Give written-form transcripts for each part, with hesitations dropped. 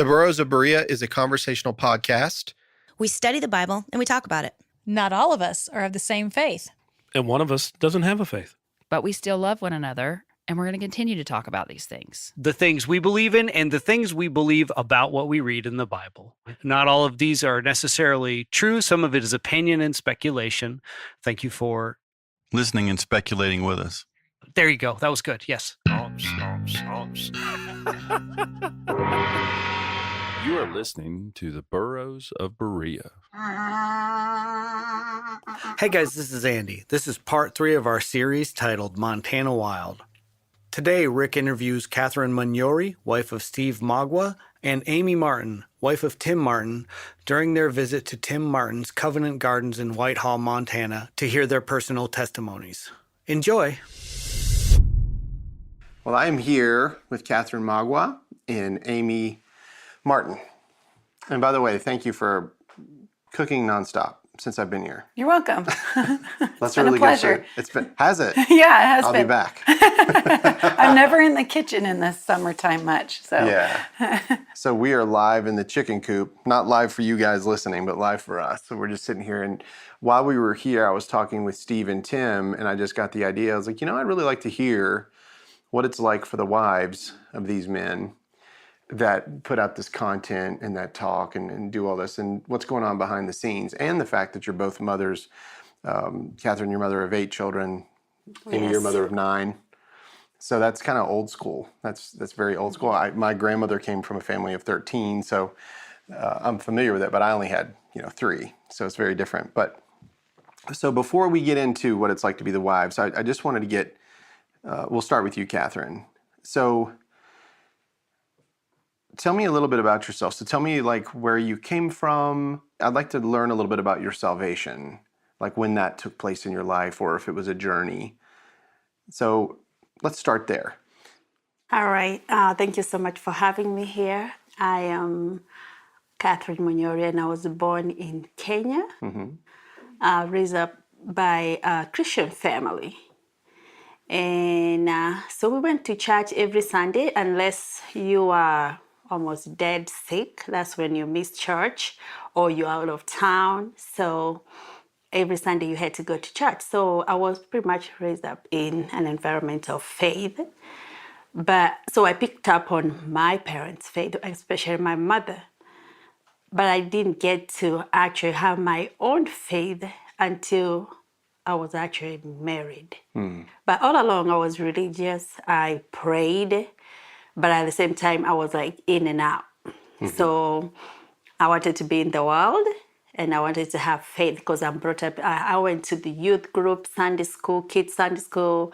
The Burrows of Berea is a conversational podcast. We study the Bible and we talk about it. Not all of us are of the same faith. And one of us doesn't have a faith. But we still love one another, and we're going to continue to talk about these things. The things we believe in and the things we believe about what we read in the Bible. Not all of these are necessarily true. Some of it is opinion and speculation. Thank you for listening and speculating with us. There you go. That was good. Yes. You are listening to the Burrows of Berea. Hey guys, this is Andy. This is part 3 of our series titled Montana Wild. Today, Rick interviews Catherine Munyori, wife of Steve Magwa, and Amy Martin, wife of Tim Martin, during their visit to Tim Martin's Covenant Gardens in Whitehall, Montana, to hear their personal testimonies. Enjoy! Well, I'm here with Catherine Magwa and Amy Martin. And by the way, thank you for cooking nonstop since I've been here. You're welcome. That's been really a pleasure. Good. It's been, has it? Yeah, it has I'll been. be back. I'm never in the kitchen in the summertime much. So yeah. So we are live in the chicken coop, not live for you guys listening, but live for us. So we're just sitting here. And while we were here, I was talking with Steve and Tim, and I just got the idea. I was like, I'd really like to hear what it's like for the wives of these men that put out this content and that talk and do all this, and what's going on behind the scenes, and the fact that you're both mothers. Catherine, you're mother of 8 children. Amy, Yes. you're mother of 9. So that's kind of old school. That's very old school. My grandmother came from a family of 13, so I'm familiar with it, but I only had 3, so it's very different. But so before we get into what it's like to be the wives, I just wanted to get, we'll start with you, Catherine. So tell me a little bit about yourself. So tell me where you came from. I'd like to learn a little bit about your salvation, like when that took place in your life or if it was a journey. So let's start there. all right. Thank you so much for having me here. I am Catherine Munyori, and I was born in Kenya, raised up by a Christian family. And so we went to church every Sunday, unless you are almost dead sick. That's when you miss church or you're out of town. So every Sunday you had to go to church. So I was pretty much raised up in an environment of faith. But so I picked up on my parents' faith, especially my mother. But I didn't get to actually have my own faith until I was actually married. But all along I was religious. I prayed, but at the same time I was in and out. So I wanted to be in the world, and I wanted to have faith because I'm brought up. I went to the youth group, Sunday school, kids Sunday school.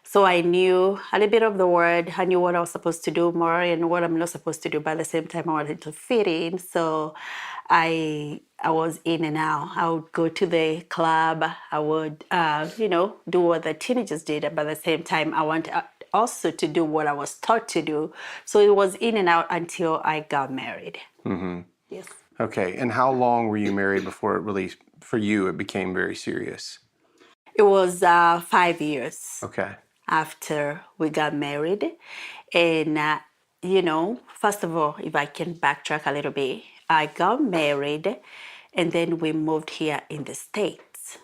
So I knew a little bit of the word. I knew what I was supposed to do more and what I'm not supposed to do. But at the same time, I wanted to fit in. So I was in and out. I would go to the club. I would, do what the teenagers did. But at the same time, I wanted also to do what I was taught to do. So it was in and out until I got married. Yes. Okay, and how long were you married before it really, for you, it became very serious? It was 5 years. Okay. After we got married. And, first of all, if I can backtrack a little bit, I got married and then we moved here in the States.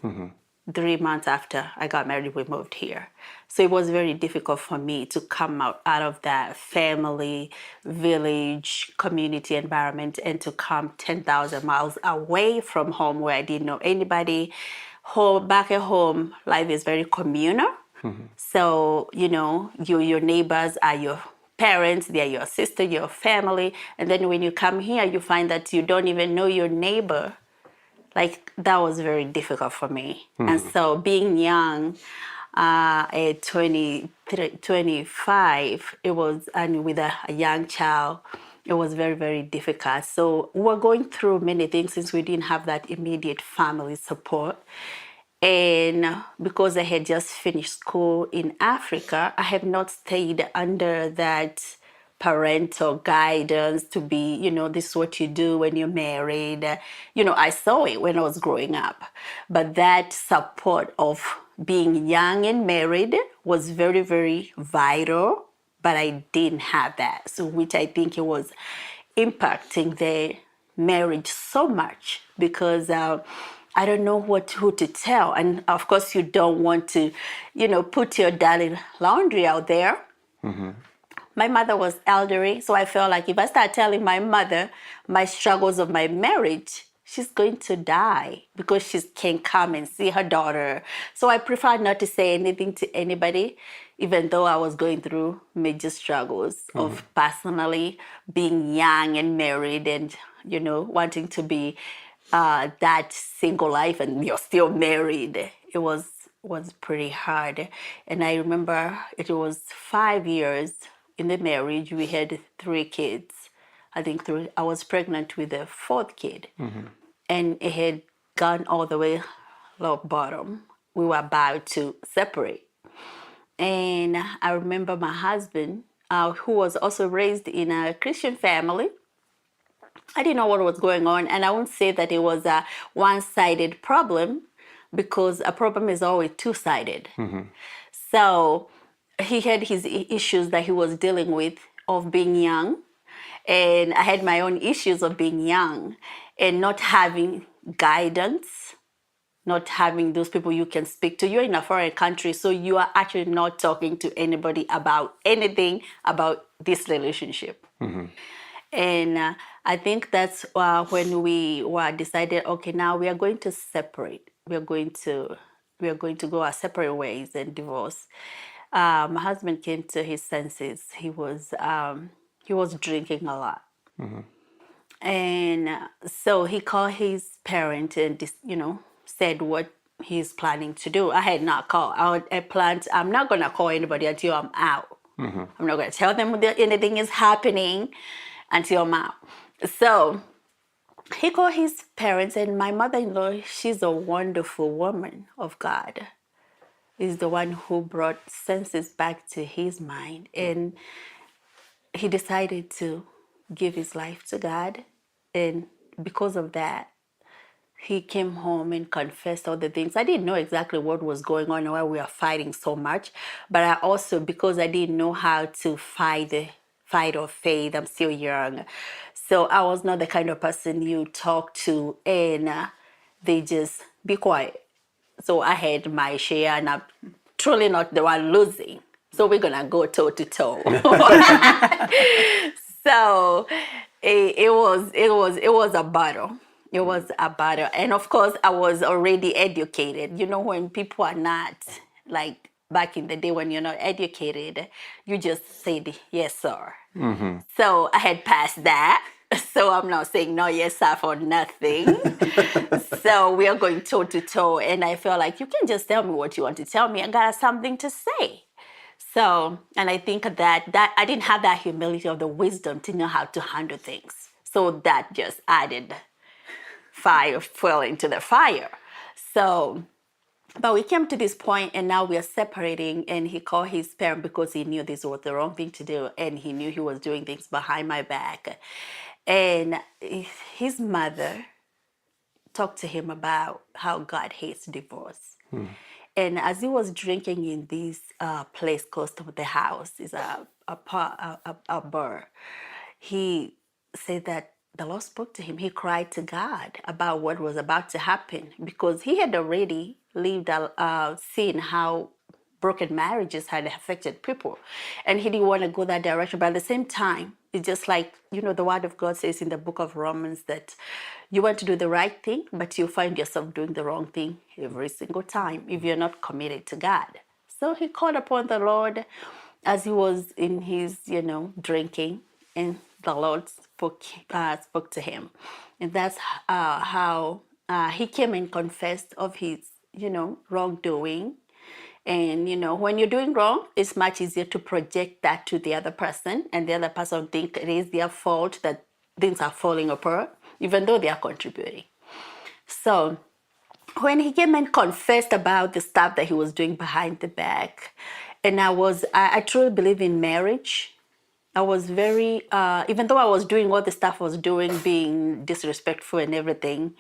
3 months after I got married, we moved here. So it was very difficult for me to come out of that family, village, community environment and to come 10,000 miles away from home where I didn't know anybody. Back at home, life is very communal. So, your neighbors are your parents, they are your sister, your family. And then when you come here, you find that you don't even know your neighbor. That was very difficult for me. And so being young, at 23, 25, it was, and with a young child, it was very, very difficult. So we were going through many things since we didn't have that immediate family support. And because I had just finished school in Africa, I have not stayed under that parental guidance to be, this is what you do when you're married. I saw it when I was growing up. But that support of being young and married was very, very vital. But I didn't have that. So which I think it was impacting their marriage so much because I don't know who to tell. And of course, you don't want to, put your dirty laundry out there. My mother was elderly, so I felt like if I start telling my mother my struggles of my marriage, she's going to die because she can't come and see her daughter. So I prefer not to say anything to anybody, even though I was going through major struggles of personally being young and married and, wanting to be that single life and you're still married. It was pretty hard. And I remember it was 5 years in the marriage. We had 3 kids. I think 3. I was pregnant with the 4th kid. And it had gone all the way rock bottom. We were about to separate. And I remember my husband, who was also raised in a Christian family. I didn't know what was going on, and I won't say that it was a one-sided problem because a problem is always two-sided. So he had his issues that he was dealing with of being young, and I had my own issues of being young and not having guidance, not having those people you can speak to. You're in a foreign country, so you are actually not talking to anybody about anything about this relationship. And I think that's when we were decided, okay, now we are going to separate. We are going to go our separate ways and divorce. My husband came to his senses. He was drinking a lot. And so he called his parent and said what he's planning to do. I had not called. I planned. I'm not gonna call anybody until I'm out. I'm not gonna tell them that anything is happening until I'm out. So he called his parents, and my mother-in-law, she's a wonderful woman of God, is the one who brought senses back to his mind. And he decided to give his life to God. And because of that, he came home and confessed all the things. I didn't know exactly what was going on, why we were fighting so much. But I also, because I didn't know how to fight the fight of faith, I'm still young. So I was not the kind of person you talk to and they just be quiet. So I had my share and I'm truly not the one losing. So we're gonna go toe to toe. So it was a battle. It was a battle. And of course I was already educated. When people are not like back in the day when you're not educated, you just said yes sir. So I had passed that. So I'm not saying no yes sir for nothing. So we are going toe to toe, and I feel like you can just tell me what you want to tell me. I got something to say. So, and I think that I didn't have that humility or the wisdom to know how to handle things. So that just added fuel into the fire. So, but we came to this point and now we are separating, and he called his parent because he knew this was the wrong thing to do, and he knew he was doing things behind my back. And his mother talked to him about how God hates divorce. And as he was drinking in this place close to the house, is a bar, he said that the Lord spoke to him. He cried to God about what was about to happen because he had already lived, seen how broken marriages had affected people. And he didn't want to go that direction. But at the same time, it's just like, the word of God says in the book of Romans that you want to do the right thing, but you find yourself doing the wrong thing every single time if you're not committed to God. So he called upon the Lord as he was in his, drinking, and the Lord spoke to him. And that's how he came and confessed of his, wrongdoing. And, when you're doing wrong, it's much easier to project that to the other person, and the other person think it is their fault that things are falling apart, even though they are contributing. So when he came and confessed about the stuff that he was doing behind the back, and I truly believe in marriage. I was very, even though I was doing all the stuff I was doing, being disrespectful and everything,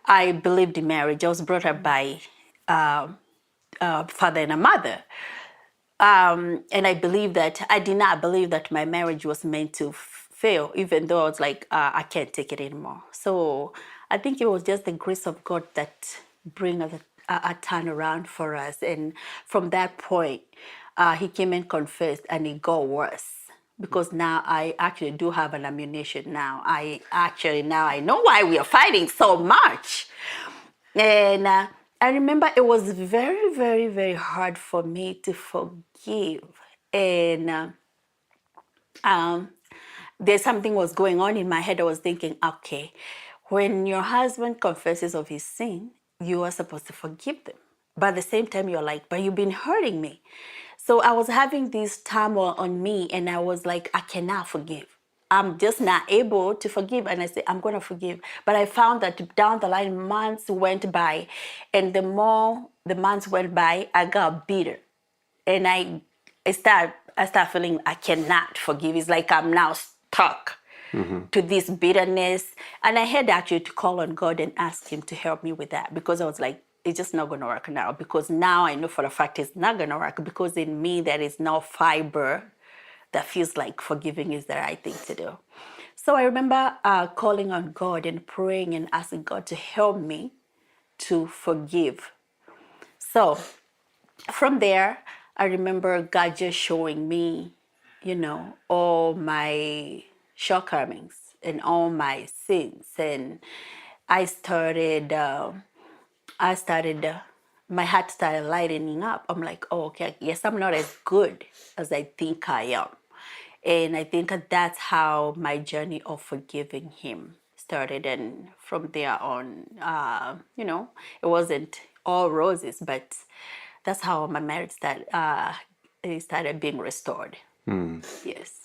I believed in marriage. I was brought up by father and a mother. And I did not believe that my marriage was meant to fail, even though I was like, I can't take it anymore. So I think it was just the grace of God that bring a turnaround for us. And from that point, he came and confessed, and it got worse. Because now I actually do have an ammunition now. Now I know why we are fighting so much. And I remember it was very, very, very hard for me to forgive. And there's something was going on in my head. I was thinking, okay, when your husband confesses of his sin, you are supposed to forgive them. But at the same time, you're like, but you've been hurting me. So I was having this turmoil on me, and I was like, I cannot forgive. I'm just not able to forgive. And I said, I'm going to forgive. But I found that down the line, months went by. And the more the months went by, I got bitter. And I start feeling I cannot forgive. It's like I'm now stuck to this bitterness. And I had actually to call on God and ask him to help me with that, because I was like, it's just not going to work now. Because now I know for a fact it's not going to work, because in me there is no fiber that feels like forgiving is the right thing to do. So I remember calling on God and praying and asking God to help me to forgive. So from there, I remember God just showing me, all my shortcomings and all my sins. And my heart started lightening up. I'm like, oh, okay, yes, I'm not as good as I think I am. And I think that's how my journey of forgiving him started. And from there on, it wasn't all roses, but that's how my marriage started being restored. Yes.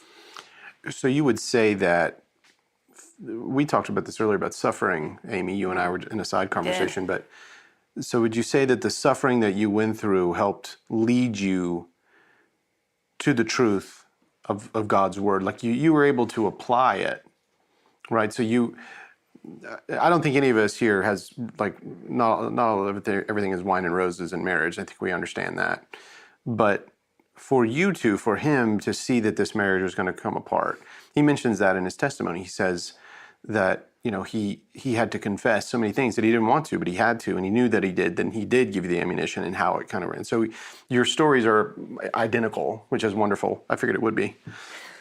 So you would say that, we talked about this earlier about suffering, Amy, you and I were in a side conversation, but so would you say that the suffering that you went through helped lead you to the truth of God's word? Like you were able to apply it, right? So I don't think any of us here has, like, not all of it, everything is wine and roses in marriage. I think we understand that. But for him to see that this marriage was going to come apart, he mentions that in his testimony. He says that, he had to confess so many things that he didn't want to, but he had to, and he knew that he did. Then he did give you the ammunition and how it kind of ran. So your stories are identical, which is wonderful. I figured it would be.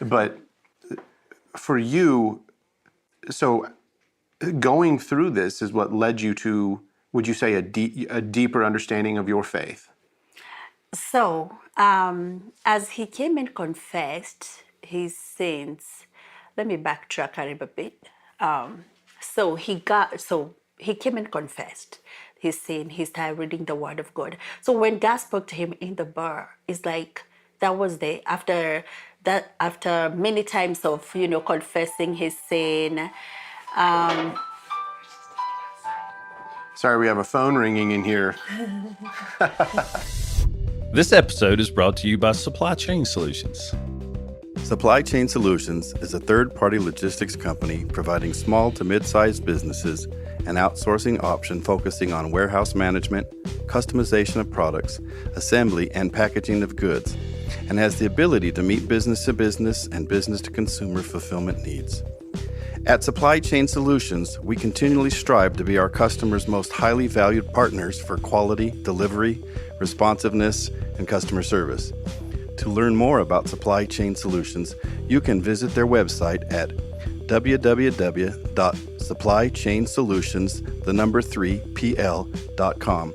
But for you, so going through this is what led you to, would you say, a deeper understanding of your faith? So, as he came and confessed his sins, let me backtrack a little bit. So he came and confessed his sin. He started reading the Word of God. So when God spoke to him in the bar, it's like that was after many times of confessing his sin. Sorry, we have a phone ringing in here. This episode is brought to you by Supply Chain Solutions. Supply Chain Solutions is a third-party logistics company providing small to mid-sized businesses an outsourcing option focusing on warehouse management, customization of products, assembly, and packaging of goods, and has the ability to meet business-to-business and business-to-consumer fulfillment needs. At Supply Chain Solutions, we continually strive to be our customers' most highly valued partners for quality, delivery, responsiveness, and customer service. To learn more about Supply Chain Solutions, you can visit their website at www.supplychainsolutions3pl.com.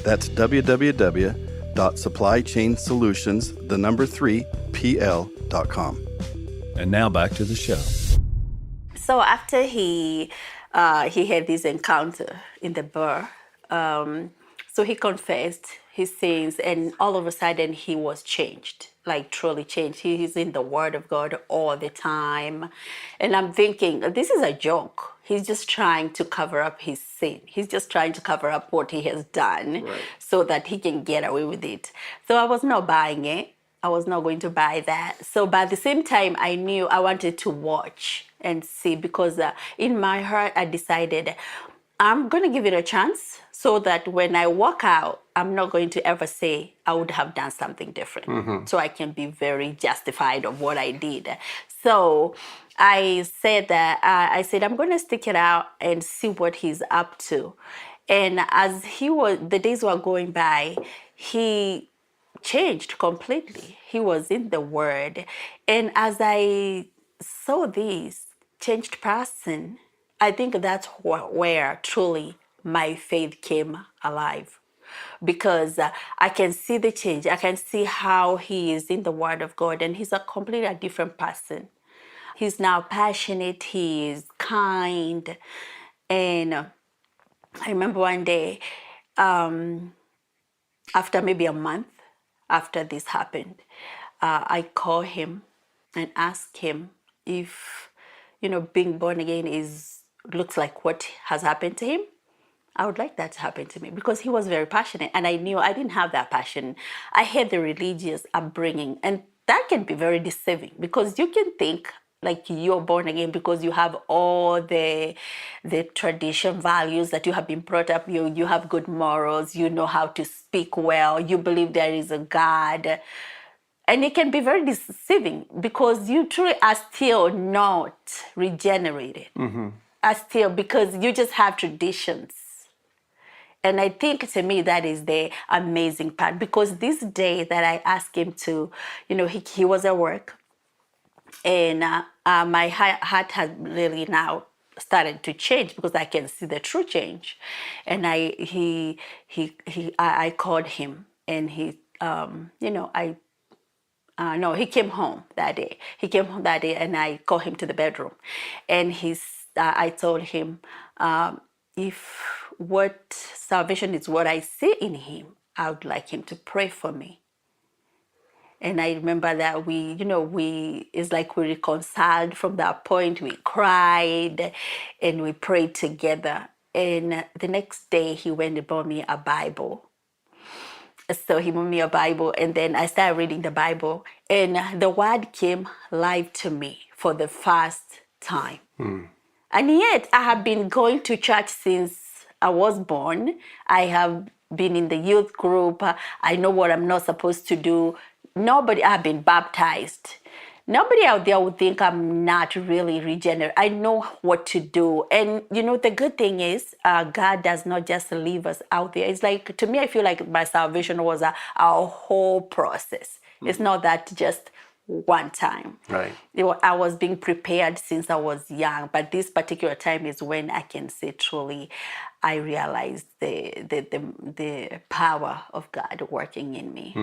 That's www.supplychainsolutions3pl.com. And now back to the show. So after he had this encounter in the bar, so he confessed his sins, and all of a sudden he was changed, like truly changed. He's in the Word of God all the time. And I'm thinking, this is a joke. He's just trying to cover up his sin. He's just trying to cover up what he has done so that he can get away with it. So I was not buying it. I was not going to buy that. So by the same time, I knew I wanted to watch and see, because in my heart, I decided I'm going to give it a chance so that when I walk out, I'm not going to ever say I would have done something different. So I can be very justified of what I did. So I said that I'm going to stick it out and see what he's up to. And as the days were going by, he changed completely. He was in the Word. And as I saw this changed person, I think that's where truly my faith came alive. Because I can see the change. I can see how he is in the Word of God, and he's a completely different person. He's now passionate, he is kind. And I remember one day, after maybe a month after this happened, I called him and asked him if, being born again looks like what has happened to him. I would like that to happen to me, because he was very passionate, and I knew I didn't have that passion. I had the religious upbringing, and that can be very deceiving, because you can think like you're born again because you have all the tradition values that you have been brought up. You have good morals. You know how to speak well. You believe there is a God. And it can be very deceiving, because you truly are still not regenerated. Are still, because you just have traditions. And I think, to me, that is the amazing part, because this day that I asked him to, he was at work, and my heart has really now started to change, because I can see the true change. And I called him, and he he came home that day. He came home that day, and I called him to the bedroom, and I told him, if what salvation is what I see in him, I would like him to pray for me. And I remember that it's like we reconciled from that point. We cried and we prayed together. And the next day he went and bought me a Bible. So he bought me a Bible, and then I started reading the Bible, and the word came live to me for the first time. And yet I have been going to church since I was born. I have been in the youth group. I know what I'm not supposed to do. I've been baptized. Nobody out there would think I'm not really regenerate. I know what to do. And, the good thing is God does not just leave us out there. It's like, to me, I feel like my salvation was a whole process. It's not that just one time. Right. I was being prepared since I was young, but this particular time is when I can say truly I realized the power of God working in me.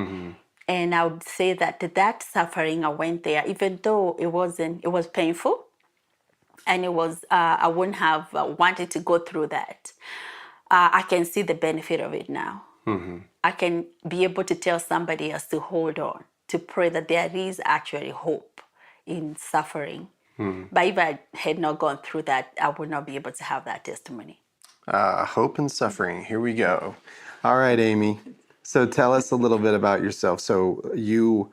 And I would say that suffering, I went there, even though it was painful, and it was I wouldn't have wanted to go through that. I can see the benefit of it now. I can be able to tell somebody else to hold on, to pray that there is actually hope in suffering. But if I had not gone through that, I would not be able to have that testimony. Hope and suffering. Here we go. All right, Amy. So tell us a little bit about yourself. So you,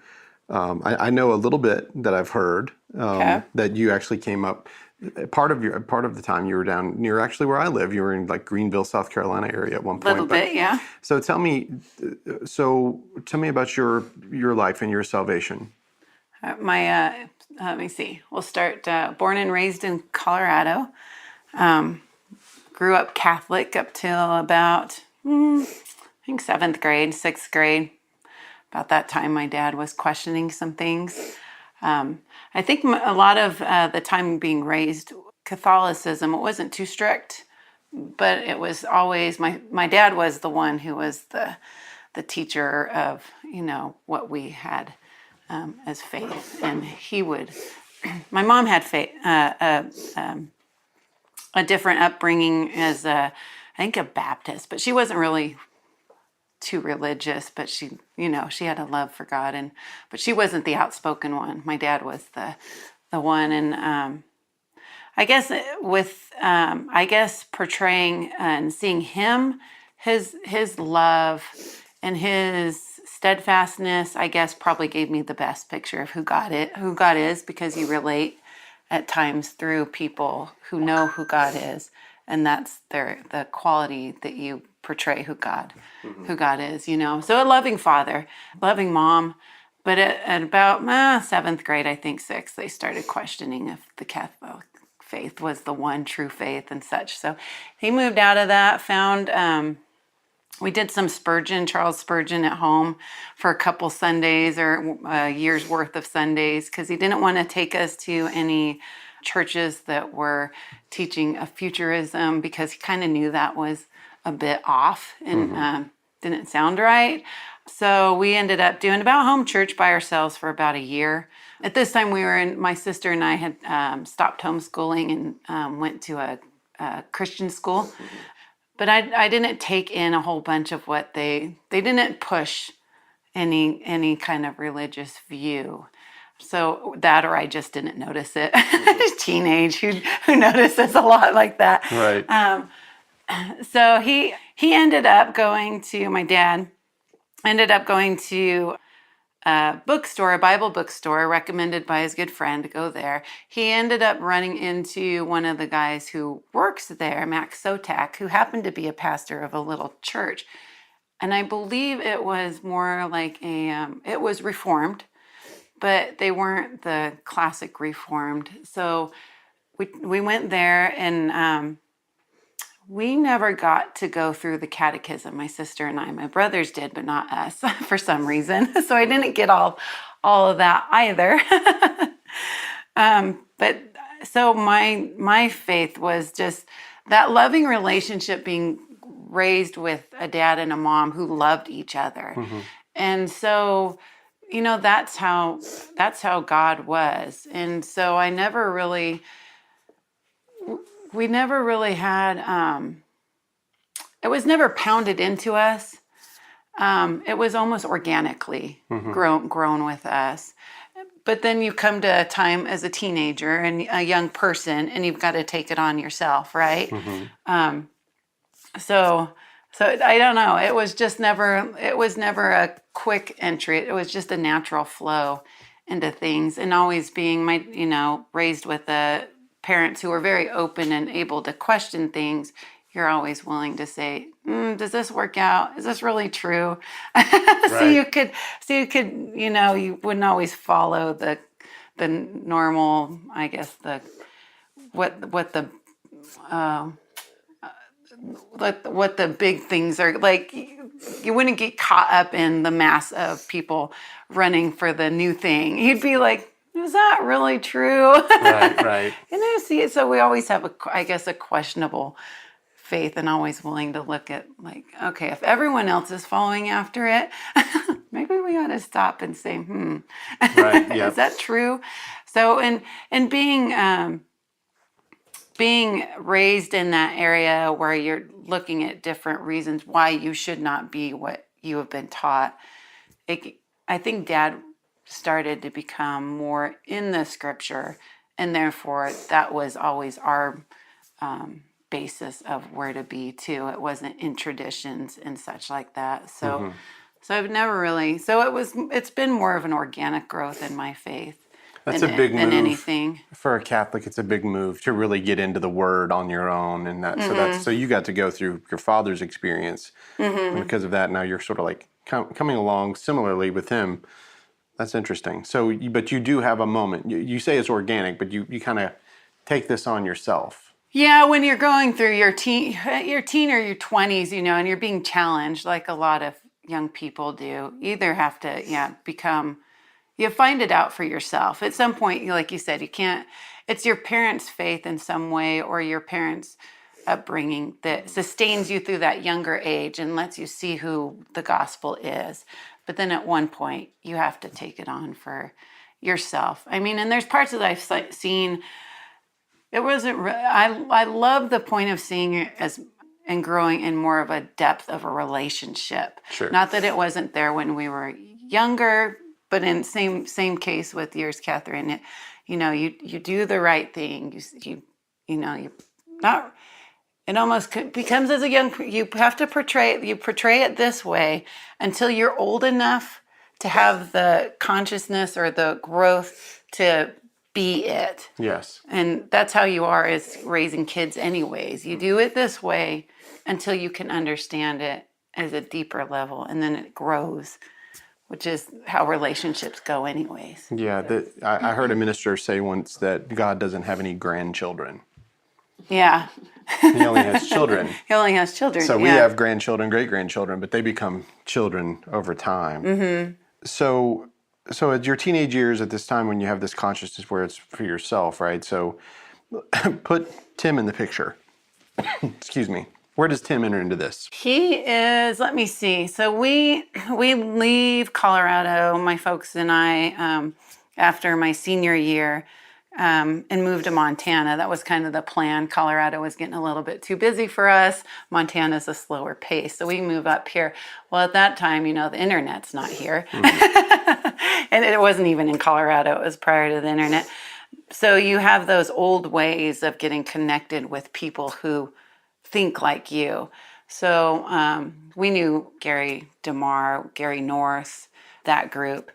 I know a little bit that I've heard that you actually came up. Part of the time you were down near actually where I live. You were in like Greenville, South Carolina area at one point. A little bit, yeah. So tell me about your life and your salvation. Let me see. We'll start. Born and raised in Colorado. Grew up Catholic up till about I think 7th grade, 6th grade. About that time, my dad was questioning some things. I think a lot of the time being raised Catholicism, it wasn't too strict, but it was always my dad was the one who was the teacher of what we had as faith, and he would. My mom had faith, a different upbringing as I think a Baptist, but she wasn't really too religious, but she had a love for God, but she wasn't the outspoken one. My dad was the one, and I guess portraying and seeing him, his love and his steadfastness, I guess probably gave me the best picture of who God is, because you relate at times through people who know who God is, and that's the quality that you portray who God is, So a loving father, loving mom. But at about 7th grade, I think 6th, they started questioning if the Catholic faith was the one true faith and such. So he moved out of that, found, we did some Charles Spurgeon at home for a couple Sundays or a year's worth of Sundays, because he didn't want to take us to any churches that were teaching a futurism, because he kind of knew that was a bit off and didn't sound right. So we ended up doing about home church by ourselves for about a year. At this time, my sister and I had stopped homeschooling and went to a Christian school. But I didn't take in a whole bunch of what they didn't push any kind of religious view. So that, or I just didn't notice it. Teenage, who notices a lot like that. Right. So he ended up going to, my dad ended up going to a bookstore, a Bible bookstore, recommended by his good friend to go there. He ended up running into one of the guys who works there, Max Sotak, who happened to be a pastor of a little church. And I believe it was more like it was Reformed, but they weren't the classic Reformed. So we went there, and we never got to go through the catechism, my sister and I. My brothers did, but not us for some reason. So I didn't get all of that either. But so my faith was just that loving relationship, being raised with a dad and a mom who loved each other. And so, that's how God was. And so we never really had, it was never pounded into us. It was almost organically grown with us. But then you come to a time as a teenager and a young person, and you've got to take it on yourself, right? So I don't know. It was never a quick entry. It was just a natural flow into things, and always being raised with parents who were very open and able to question things. You're always willing to say, does this work out? Is this really true? So you could, you wouldn't always follow the normal, I guess, what the big things are like. You wouldn't get caught up in the mass of people running for the new thing. You'd be like, is that really true? Right. So we always have a questionable faith, and always willing to look at, like, okay, if everyone else is following after it, maybe we ought to stop and say, Right, yep. Is that true? So, and being raised in that area where you're looking at different reasons why you should not be what you have been taught, I think Dad started to become more in the scripture, and therefore that was always our basis of where to be too. It wasn't in traditions and such like that. So I've never really, it's been more of an organic growth in my faith. That's a big move. Than anything. For a Catholic, it's a big move to really get into the Word on your own, and so you got to go through your father's experience, and because of that, now you're sort of like coming along similarly with him. That's interesting. So, but you do have a moment. You say it's organic, but you kind of take this on yourself. Yeah, when you're going through your teen or your 20s, and you're being challenged, like a lot of young people do, you either have to, you find it out for yourself. At some point, like you said, you can't, it's your parents' faith in some way, or your parents' upbringing that sustains you through that younger age and lets you see who the gospel is. But then at one point, you have to take it on for yourself. I mean, and there's parts that I've seen. It wasn't. I love the point of seeing it as and growing in more of a depth of a relationship. Sure. Not that it wasn't there when we were younger, but in same case with yours, Catherine. You do the right thing. You not. It almost becomes as a young. You have to portray it this way until you're old enough to have the consciousness or the growth to be it. Yes. And that's how you are as raising kids anyways. You do it this way until you can understand it as a deeper level, and then it grows, which is how relationships go anyways. Yeah, I heard a minister say once that God doesn't have any grandchildren. Yeah. He only has children. He only has children. So we have grandchildren, great-grandchildren, but they become children over time. Mm-hmm. So at your teenage years, at this time when you have this consciousness where it's for yourself, right? So put Tim in the picture. Excuse me. Where does Tim enter into this? He is, let me see. So we leave Colorado, my folks and I, after my senior year, and moved to Montana. That was kind of the plan. Colorado was getting a little bit too busy for us. Montana's a slower pace. So we move up here. Well, at that time, the internet's not here. And it wasn't even in Colorado. It was prior to the internet. So you have those old ways of getting connected with people who think like you. So we knew Gary DeMar, Gary North, that group,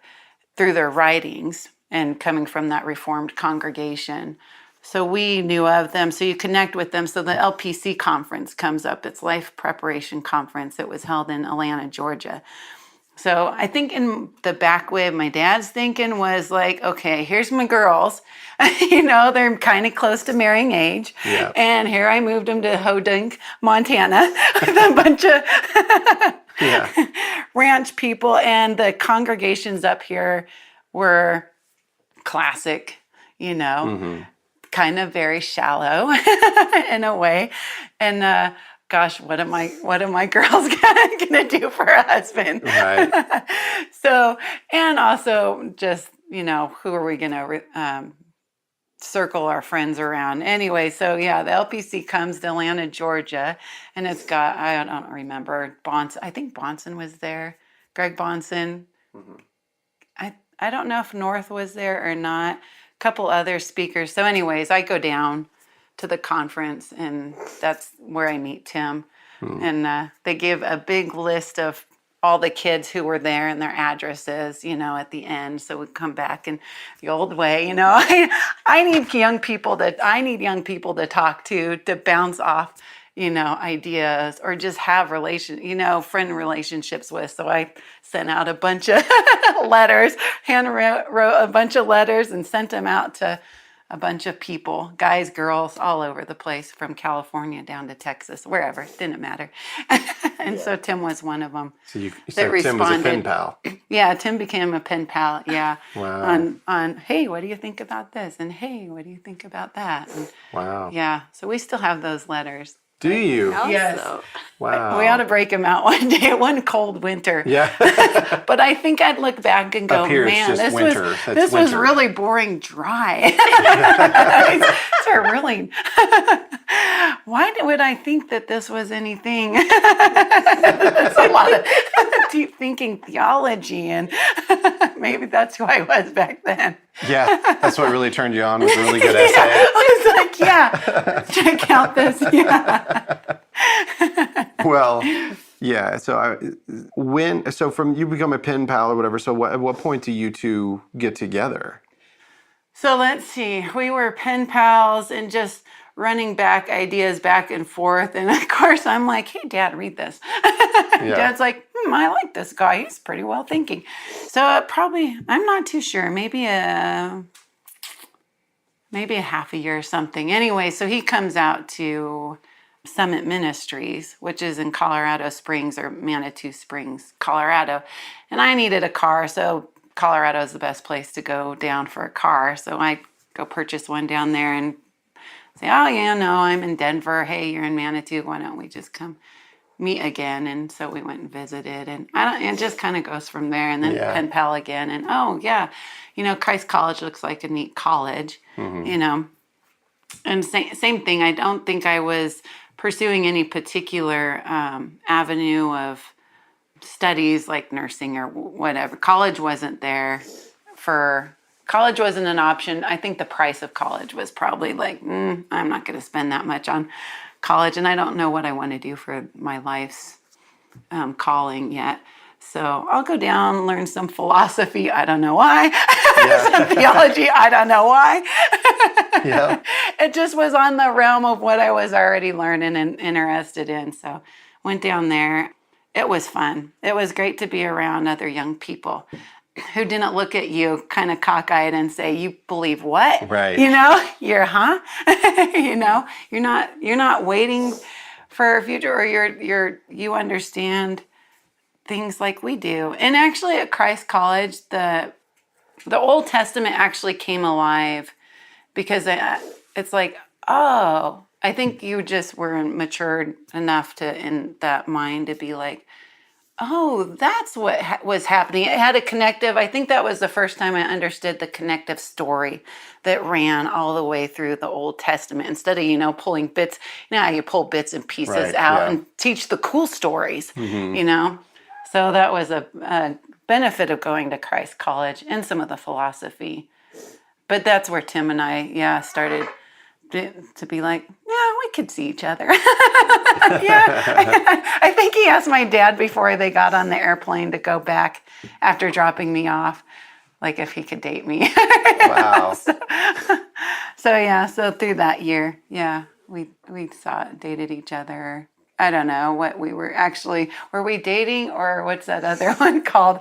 through their writings and coming from that Reformed congregation. So we knew of them. So you connect with them. So the LPC conference comes up. It's Life Preparation Conference. It was held in Atlanta, Georgia. So I think in the back way of my dad's thinking was like, okay, here's my girls. They're kind of close to marrying age. Yeah. And here I moved them to Hodunk, Montana, with a bunch of ranch people. And the congregations up here were classic, kind of very shallow in a way. And gosh, what am I girls gonna do for a husband? Right. So, and also just, who are we gonna circle our friends around? Anyway, so yeah, the LPC comes to Atlanta, Georgia, and it's got, I don't remember, I think Bonson was there, Greg Bonson. Mm-hmm. I don't know if North was there or not, a couple other speakers. So anyways, I go down to the conference, and that's where I meet Tim. And they give a big list of all the kids who were there and their addresses, at the end. So we come back in the old way, I need young people to talk to bounce off, ideas, or just have friend relationships with. So I sent out a bunch of letters, wrote a bunch of letters and sent them out to a bunch of people, guys, girls, all over the place, from California down to Texas, wherever, didn't matter. And so Tim was one of them. So that responded. Tim was a pen pal. Yeah, Tim became a pen pal. Yeah. Wow. On hey, what do you think about this? And hey, what do you think about that? And, wow. Yeah. So we still have those letters. Do you? Yes. Wow. We ought to break them out one day, one cold winter. Yeah. But I think I'd look back and go, up here, man, it's just winter. this was really boring, dry. These are really. Why would I think that this was anything? It's a lot of deep thinking theology, and maybe that's who I was back then. Yeah, that's what really turned you on, was a really good essay. Yeah, I was like, yeah, check out this. Yeah. Well, yeah. So from you become a pen pal or whatever. So at what point do you two get together? So let's see. We were pen pals and just running back ideas back and forth. And of course, I'm like, hey, Dad, read this. Yeah. Dad's like, I like this guy. He's pretty well thinking. So probably, I'm not too sure. Maybe a half a year or something. Anyway, so he comes out to Summit Ministries, which is in Colorado Springs, or Manitou Springs, Colorado. And I needed a car, so Colorado is the best place to go down for a car. So I go purchase one down there and say, oh, yeah, no, I'm in Denver. Hey, you're in Manitou. Why don't we just come meet again? And so we went and visited, and it just kind of goes from there. And then pen pal again. And oh, yeah, Christ College looks like a neat college, And same thing. I don't think I was pursuing any particular avenue of studies like nursing or whatever. College wasn't an option. I think the price of college was probably like, I'm not going to spend that much on college, and I don't know what I want to do for my life's calling yet. So I'll go down, learn some philosophy. I don't know why. Yeah. Some theology. I don't know why. Yeah. It just was on the realm of what I was already learning and interested in. So went down there. It was fun. It was great to be around other young people who didn't look at you kind of cockeyed and say, "You believe what?" Right. You know, you're you know, you're not waiting for a future, or you understand things like we do. And actually at Christ College, the Old Testament actually came alive because it's like, oh, I think you just were matured enough in that mind to be like, oh, that's what was happening. It had a connective. I think that was the first time I understood the connective story that ran all the way through the Old Testament. Instead of, pulling bits, how you pull bits and pieces Right, out yeah. and teach the cool stories, Mm-hmm. So that was a benefit of going to Christ College and some of the philosophy. But that's where Tim and I, started to be like, yeah, we could see each other. I think he asked my dad before they got on the airplane to go back after dropping me off, like if he could date me. Wow. So through that year, we dated each other. I don't know what we were we dating, or what's that other one called?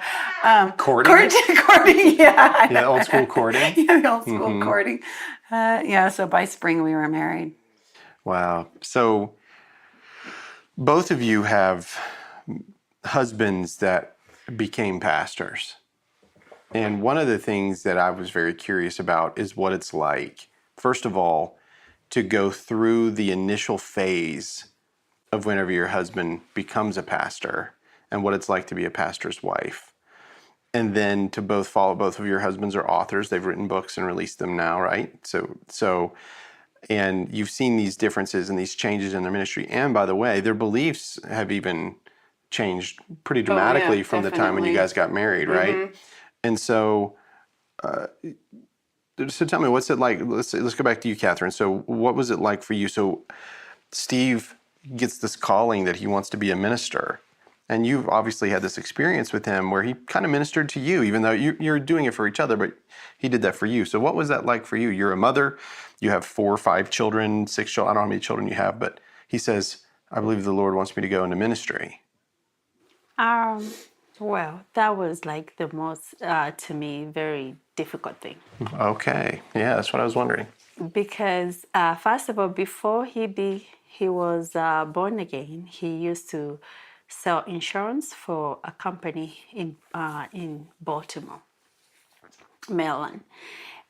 Courting? Courting, yeah. Yeah, old school courting. Yeah, the old school courting. So by spring we were married. Wow. So both of you have husbands that became pastors. And one of the things that I was very curious about is what it's like, first of all, to go through the initial phase of whenever your husband becomes a pastor and what it's like to be a pastor's wife. And then to both of your husbands are authors. They've written books and released them now, right? So, and you've seen these differences and these changes in their ministry. And by the way, their beliefs have even changed pretty dramatically from the time when you guys got married, right? And so tell me, what's it like? Let's go back to you, Catherine. So what was it like for you? So Steve gets this calling that he wants to be a minister. And you've obviously had this experience with him where he kind of ministered to you, even though you're doing it for each other, but he did that for you. So what was that like for you? You're a mother, you have 4 or 5 children, 6 children, I don't know how many children you have, but he says, I believe the Lord wants me to go into ministry. Well, that was like the most, to me, very difficult thing. Okay. Yeah, that's what I was wondering. Because first of all, before he was born again, he used to sell insurance for a company in Baltimore, Maryland,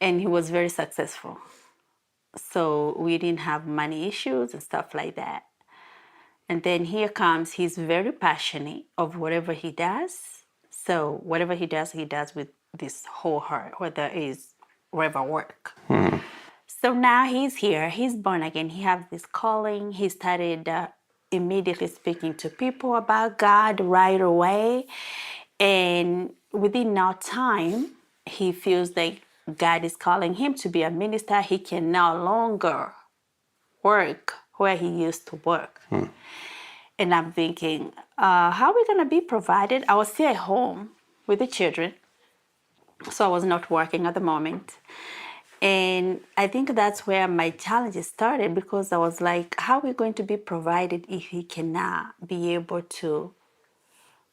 and he was very successful. So we didn't have money issues and stuff like that. And then here comes, he's very passionate of whatever he does. So whatever he does with this whole heart, whether it's whatever work. So now he's here, he's born again, he has this calling, he started immediately speaking to people about God right away. And within no time, he feels like God is calling him to be a minister. He can no longer work where he used to work. And I'm thinking, how are we going to be provided? I was still at home with the children, so I was not working at the moment. And I think that's where my challenges started, because I was like, how are we going to be provided if he cannot be able to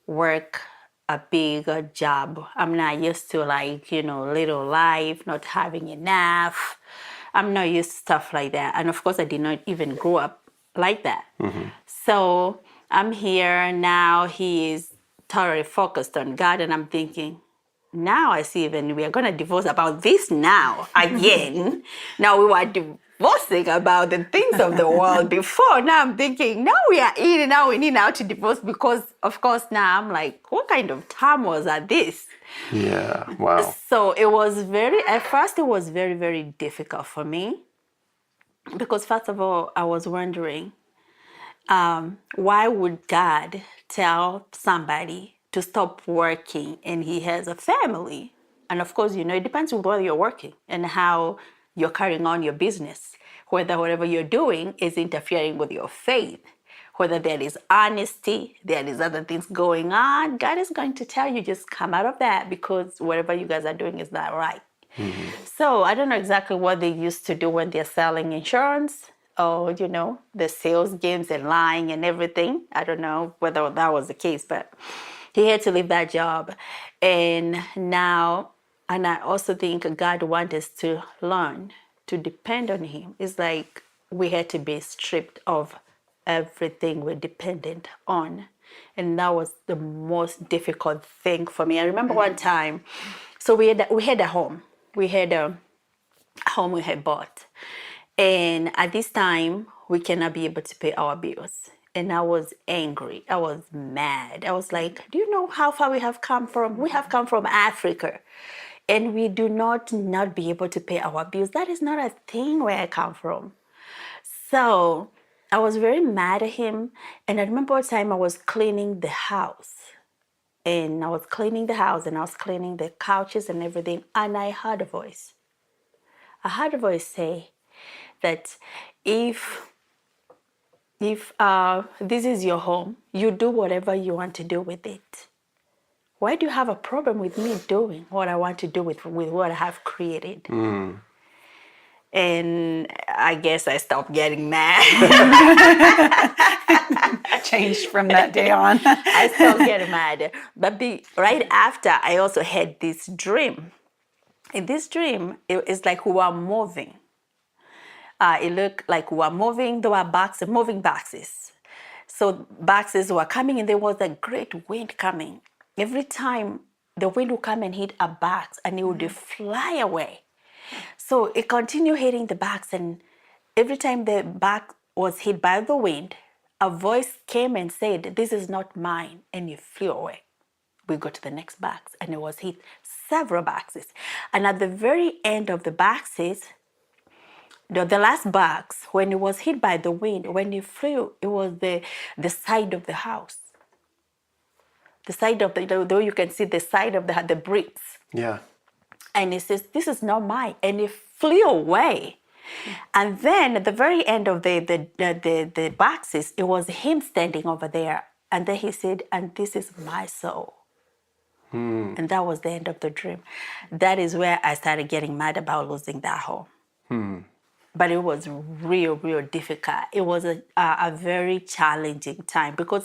work a bigger job? I'm not used to little life, not having enough. I'm not used to stuff like that. And of course, I did not even grow up like that. So I'm here now, he is totally focused on God, and I'm thinking, now I see even we are going to divorce about this now again. Now we were divorcing about the things of the world before. Now I'm thinking, now we are in, now we need now to divorce, because of course now I'm like, what kind of turmoils are this? Yeah, wow. So at first it was very, very difficult for me, because first of all, I was wondering, why would God tell somebody to stop working and he has a family? And of course, it depends on where you're working and how you're carrying on your business, whether whatever you're doing is interfering with your faith, whether there is honesty, there is other things going on, God is going to tell you, just come out of that, because whatever you guys are doing is not right. So I don't know exactly what they used to do when they're selling insurance, or, the sales games and lying and everything. I don't know whether that was the case, but he had to leave that job. And I also think God wants us to learn to depend on him. It's like we had to be stripped of everything we're dependent on. And that was the most difficult thing for me. I remember one time, so we had a home. We had a home we had bought. And at this time, we cannot be able to pay our bills. And I was angry. I was mad. I was like, do you know how far we have come from? We have come from Africa. And we do not be able to pay our bills. That is not a thing where I come from. So I was very mad at him. And I remember one time I was cleaning the house. And I was cleaning the house and I was cleaning the couches and everything. And I heard a voice. I heard a voice say that if this is your home, you do whatever you want to do with it. Why do you have a problem with me doing what I want to do with what I have created? And I guess I stopped getting mad. Changed from that day on. I stopped getting mad. But right after, I also had this dream. In this dream, it's like we were moving. It looked like we were moving. There were moving boxes. So boxes were coming, and there was a great wind coming. Every time the wind would come and hit a box, and it would fly away. So it continued hitting the box, and every time the box was hit by the wind, a voice came and said, "This is not mine," and it flew away. We go to the next box, and it was hit several boxes. And at the very end of the boxes, the last box, when it was hit by the wind, when it flew, it was the side of the house. The side of though you can see the side of the bricks. Yeah. And it says, "This is not mine," and it flew away. And then at the very end of the boxes, it was him standing over there. And then he said, "And this is my soul." And that was the end of the dream. That is where I started getting mad about losing that home. But it was real, real difficult. It was a very challenging time because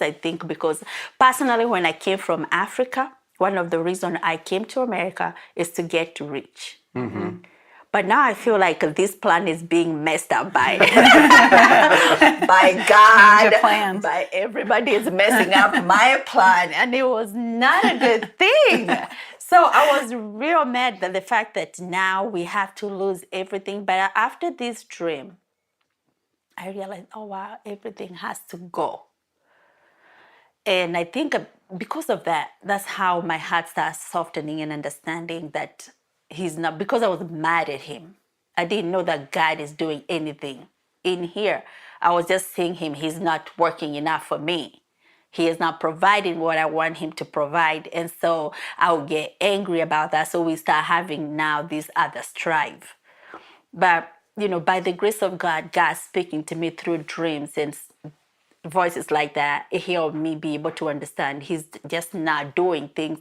personally, when I came from Africa, one of the reasons I came to America is to get rich. But now I feel like this plan is being messed up by God. Your plans. By everybody is messing up my plan, and it was not a good thing. So I was real mad at the fact that now we have to lose everything. But after this dream, I realized, oh wow, everything has to go. And I think because of that, that's how my heart starts softening and understanding that he's not, because I was mad at him. I didn't know that God is doing anything in here. I was just seeing him, he's not working enough for me. He is not providing what I want him to provide. And so I would get angry about that. So we start having now this other strife. But, by the grace of God, God speaking to me through dreams and voices like that, it helped me be able to understand he's just not doing things,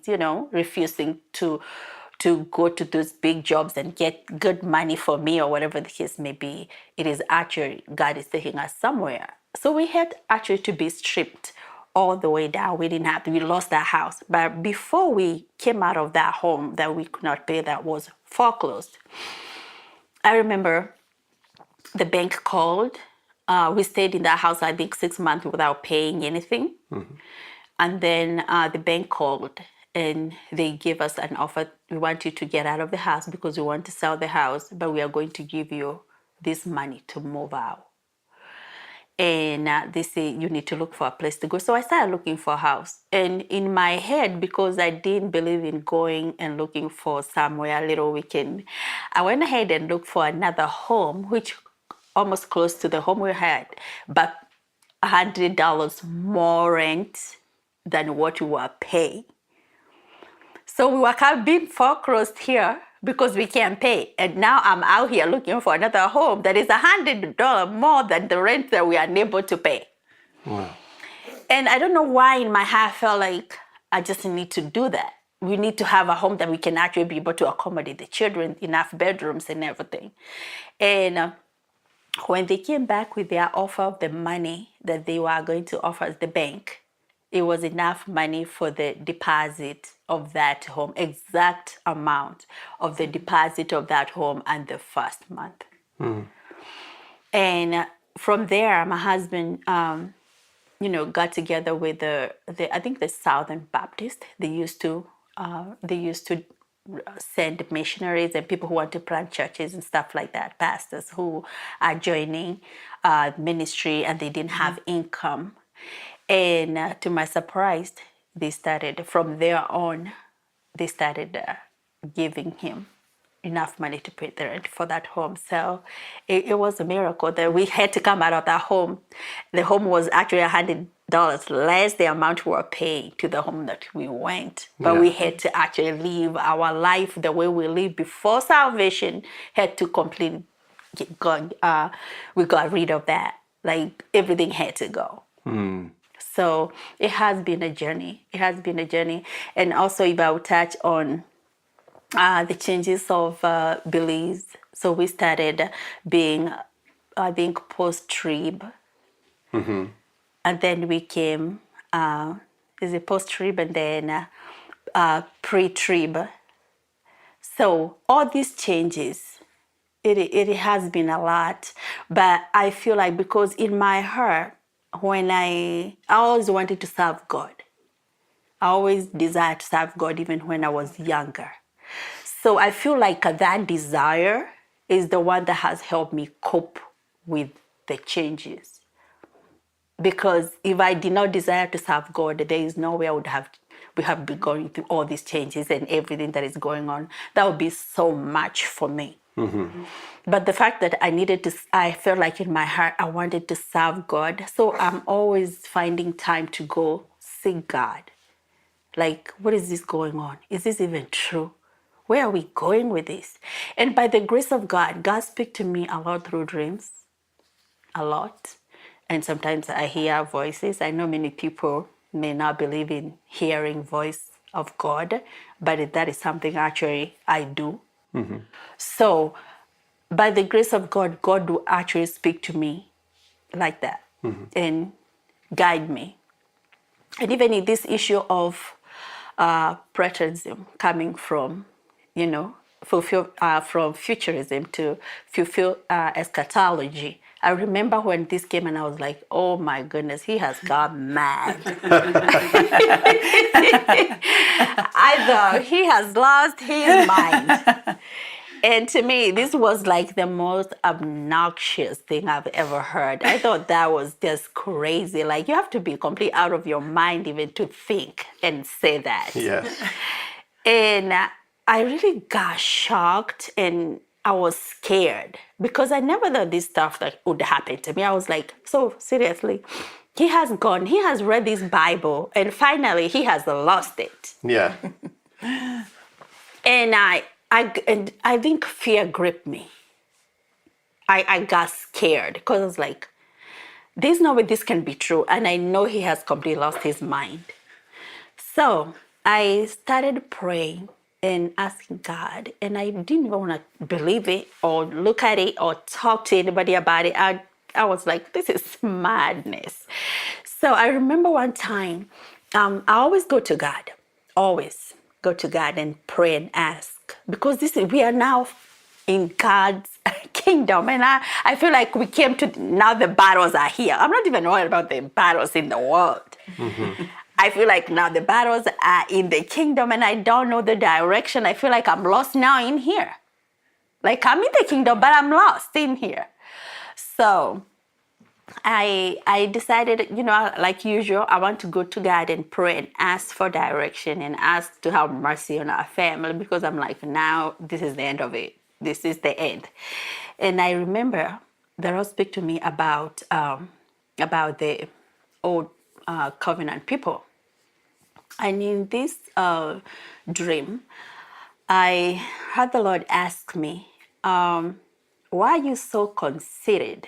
refusing to go to those big jobs and get good money for me or whatever the case may be. It is actually God is taking us somewhere. So we had actually to be stripped all the way down. We lost that house. But before we came out of that home that we could not pay, that was foreclosed, I remember the bank called. We stayed in that house, I think, 6 months without paying anything. And then the bank called and they gave us an offer. We want you to get out of the house because we want to sell the house, but we are going to give you this money to move out. And they say, you need to look for a place to go. So I started looking for a house. And in my head, because I didn't believe in going and looking for somewhere a little weekend, I went ahead and looked for another home, which almost close to the home we had, but $100 more rent than what we were paying. So we were kind of being foreclosed here because we can't pay. And now I'm out here looking for another home that is $100 more than the rent that we are unable to pay. Wow. And I don't know why in my heart I felt like I just need to do that. We need to have a home that we can actually be able to accommodate the children, enough bedrooms and everything. And when they came back with their offer of the money that they were going to offer the bank, it was enough money for the deposit of that home, exact amount of the deposit of that home and the first month. And from there, my husband, got together with the I think the Southern Baptist. They used to send missionaries and people who want to plant churches and stuff like that, pastors who are joining ministry and they didn't have income. And to my surprise, they started from there on. They started giving him enough money to pay the rent for that home. So it was a miracle that we had to come out of that home. The home was actually $100 less the amount we were paying to the home that we went. But we had to actually live our life the way we lived before salvation. Had to completely we got rid of that. Like everything had to go. So it has been a journey. It has been a journey. And also if I would touch on the changes of beliefs. So we started being, I think, post-trib. And then we came, is it post-trib and then pre-trib. So all these changes, it has been a lot. But I feel like because in my heart, when I always wanted to serve God. I always desired to serve God even when I was younger. So I feel like that desire is the one that has helped me cope with the changes. Because if I did not desire to serve God, there is no way we have been going through all these changes and everything that is going on. That would be so much for me. But the fact that I felt like in my heart, I wanted to serve God. So I'm always finding time to go seek God. Like, what is this going on? Is this even true? Where are we going with this? And by the grace of God, God speaks to me a lot through dreams, a lot. And sometimes I hear voices. I know many people may not believe in hearing voice of God, but that is something actually I do. So by the grace of God, God will actually speak to me like that and guide me. And even in this issue of preterism coming from, from futurism to fulfill eschatology. I remember when this came and I was like, oh my goodness, he has gone mad. I thought he has lost his mind. And to me, this was like the most obnoxious thing I've ever heard. I thought that was just crazy. Like, you have to be completely out of your mind even to think and say that. Yes. And I really got shocked and I was scared because I never thought this stuff that would happen to me. I was like, so seriously, he has read this Bible and finally he has lost it. Yeah. And I think fear gripped me. I got scared because I was like, there's no way this can be true. And I know he has completely lost his mind. So I started praying and asking God, and I didn't even want to believe it or look at it or talk to anybody about it. I was like, this is madness. So I remember one time, I always go to God, always go to God and pray and ask, because we are now in God's kingdom, and I feel like we came to, now the battles are here. I'm not even worried about the battles in the world. I feel like now the battles are in the kingdom and I don't know the direction. I feel like I'm lost now in here. Like, I'm in the kingdom, but I'm lost in here. So I decided, like usual, I want to go to God and pray and ask for direction and ask to have mercy on our family, because I'm like, now this is the end of it. This is the end. And I remember the Lord spoke to me about the old covenant people. And in this dream, I heard the Lord ask me, why are you so conceited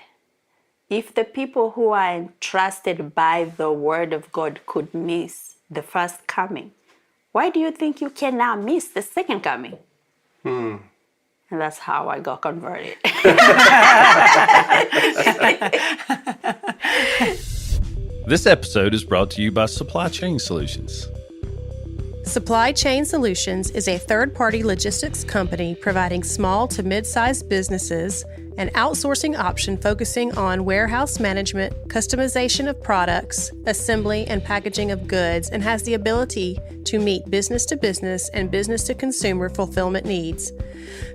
If the people who are entrusted by the word of God could miss the first coming, why do you think you cannot miss the second coming? And that's how I got converted. This episode is brought to you by Supply Chain Solutions. Supply Chain Solutions is a third-party logistics company providing small to mid-sized businesses an outsourcing option focusing on warehouse management, customization of products, assembly and packaging of goods, and has the ability to meet business-to-business and business-to-consumer fulfillment needs.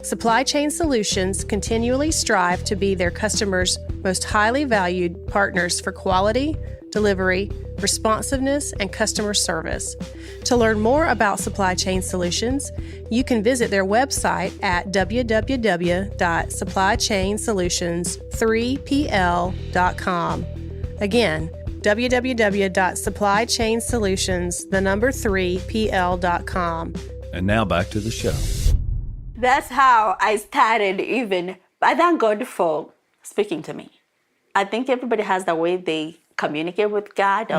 Supply Chain Solutions continually strive to be their customers' most highly valued partners for quality, delivery, responsiveness, and customer service. To learn more about Supply Chain Solutions, you can visit their website at www.supplychainsolutions3pl.com. Again, www.supplychainsolutions3pl.com. And now back to the show. That's how I started even. I thank God for speaking to me. I think everybody has the way they communicate with God,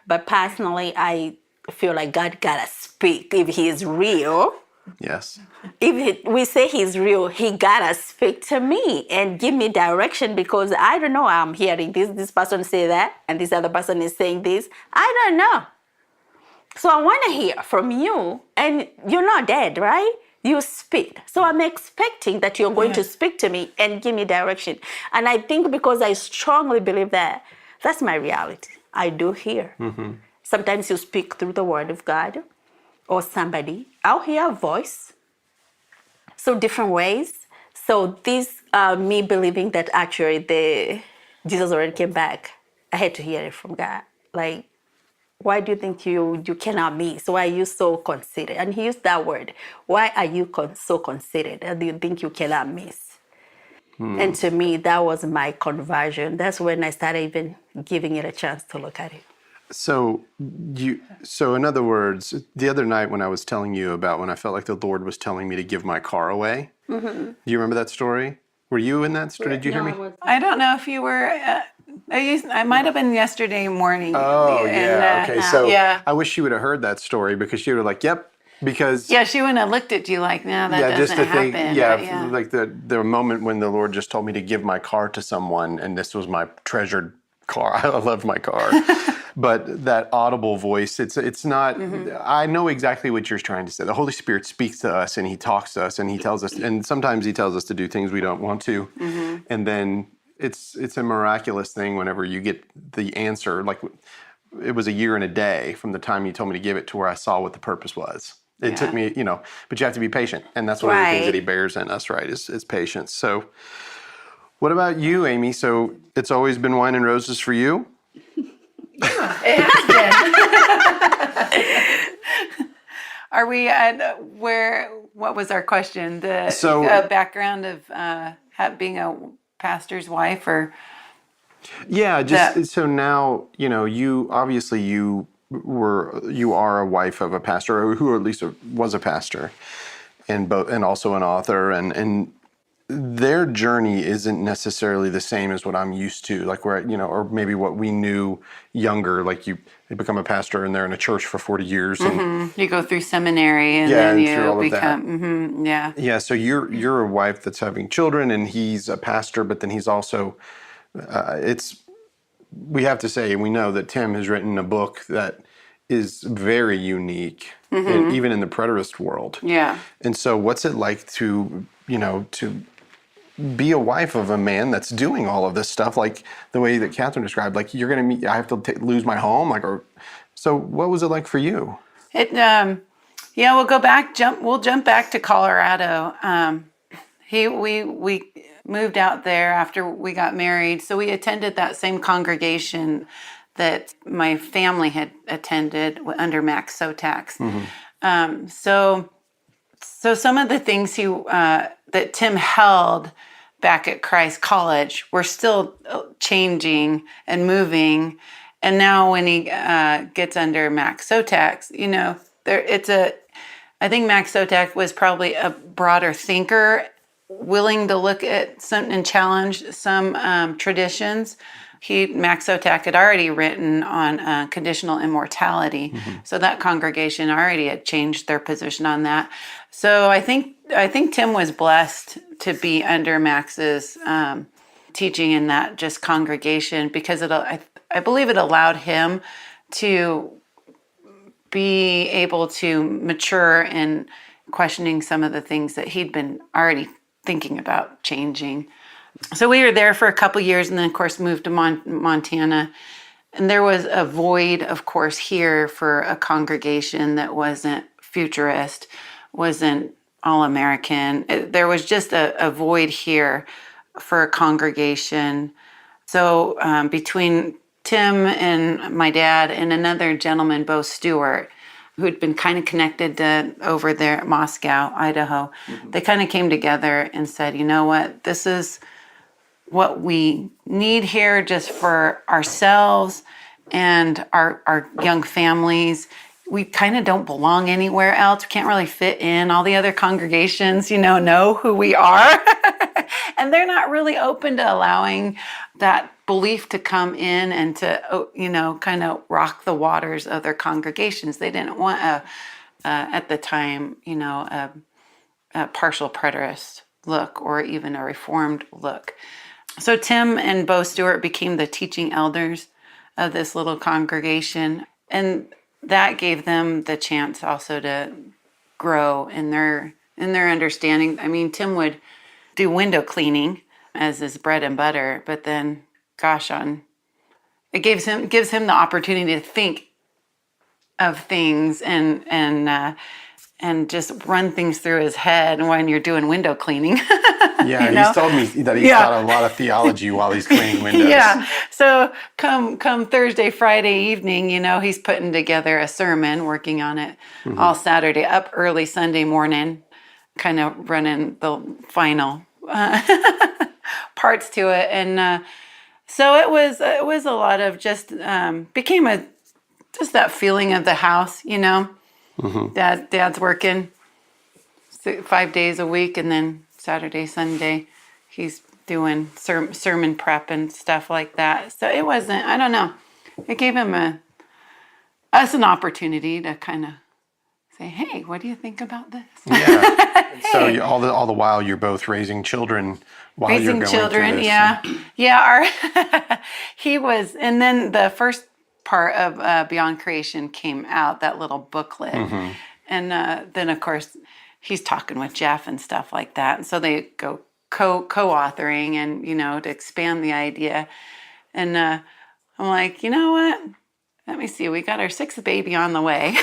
but personally, I feel like God gotta speak if He is real. Yes. We say He's real, He gotta speak to me and give me direction, because I don't know. I'm hearing this person say that, and this other person is saying this. I don't know. So I want to hear from you, and you're not dead, right? You speak. So I'm expecting that you're going to speak to me and give me direction. And I think because I strongly believe that, that's my reality. I do hear. Sometimes you speak through the word of God or somebody. I'll hear a voice. So different ways. So this, me believing that actually Jesus already came back, I had to hear it from God. Like, why do you think you cannot miss? Why are you so considerate? And he used that word. Why are you so considerate? How do you think you cannot miss? And to me, that was my conversion. That's when I started even giving it a chance to look at it. So in other words, the other night when I was telling you about when I felt like the Lord was telling me to give my car away, do you remember that story? Were you in that story? Did you hear me? I don't know if you were. I might have been yesterday morning. Oh, yeah. Okay. So yeah. I wish she would have heard that story, because she would have like, yep. Because she wouldn't have looked at you like, no, that doesn't just to happen. think, like the moment when the Lord just told me to give my car to someone, and this was my treasured car. I love my car. But that audible voice, it's not, I know exactly what you're trying to say. The Holy Spirit speaks to us, and He talks to us, and He tells us, and sometimes He tells us to do things we don't want to. And then it's a miraculous thing whenever you get the answer. Like, it was a year and a day from the time you told me to give it to where I saw what the purpose was. It took me, but you have to be patient. And that's one of the things that He bears in us, right, is patience. So what about you, Amy? So it's always been wine and roses for you? It has been. Are we at what was our question? The background of being a pastor's wife, or? Yeah, so now, you obviously you are a wife of a pastor, or who at least was a pastor, and also an author, and their journey isn't necessarily the same as what I'm used to, like where, or maybe what we knew younger, like you become a pastor and they're in a church for 40 years. And you go through seminary and then you become, Yeah, so you're a wife that's having children, and he's a pastor, but then he's also, we have to say, and we know that Tim has written a book that is very unique, even in the preterist world. Yeah. And so what's it like to be a wife of a man that's doing all of this stuff, like the way that Catherine described, like you're going to I have to lose my home, so what was it like for you? We'll jump back to Colorado. We moved out there after we got married, so we attended that same congregation that my family had attended under Max Sotax. So some of the things that Tim held back at Christ College were still changing and moving. And now when he gets under Max Sotax, I think Max Sotax was probably a broader thinker willing to look at some and challenge some traditions. Max Sotak had already written on conditional immortality, so that congregation already had changed their position on that. So I think Tim was blessed to be under Max's teaching in that just congregation, because I believe it allowed him to be able to mature in questioning some of the things that he'd been already thinking about changing. So we were there for a couple years, and then of course moved to Montana. And there was a void, of course, here for a congregation that wasn't futurist, wasn't all-American. There was just a void here for a congregation. So between Tim and my dad and another gentleman, Bo Stewart, who'd been kind of connected to over there at Moscow, Idaho, they kind of came together and said, you know what, this is what we need here just for ourselves and our young families. We kind of don't belong anywhere else. We can't really fit in. All the other congregations, know who we are. And they're not really open to allowing that belief to come in and to, kind of rock the waters of their congregations. They didn't want at the time, a partial preterist look or even a reformed look. So Tim and Bo Stewart became the teaching elders of this little congregation, and that gave them the chance also to grow in their understanding. I mean, Tim would do window cleaning as his bread and butter, but then, it gives him the opportunity to think of things and just run things through his head when you're doing window cleaning. Yeah, he's told me that he's got a lot of theology while he's cleaning windows. Yeah, so come Thursday, Friday evening, he's putting together a sermon, working on it all Saturday, up early Sunday morning, kind of running the final parts to it. And so it was a lot of just, became just that feeling of the house, Dad's working 5 days a week, and then Saturday, Sunday, he's doing sermon prep and stuff like that. So it wasn't, I don't know, it gave him us an opportunity to kind of say, hey, what do you think about this? Yeah. So all the while you're both raising children while you're going through this. Yeah. He was, and then the first part of Beyond Creation came out, that little booklet. And then, of course, he's talking with Jeff and stuff like that. And so they go co-authoring and, to expand the idea. And I'm like, you know what? Let me see. We got our sixth baby on the way.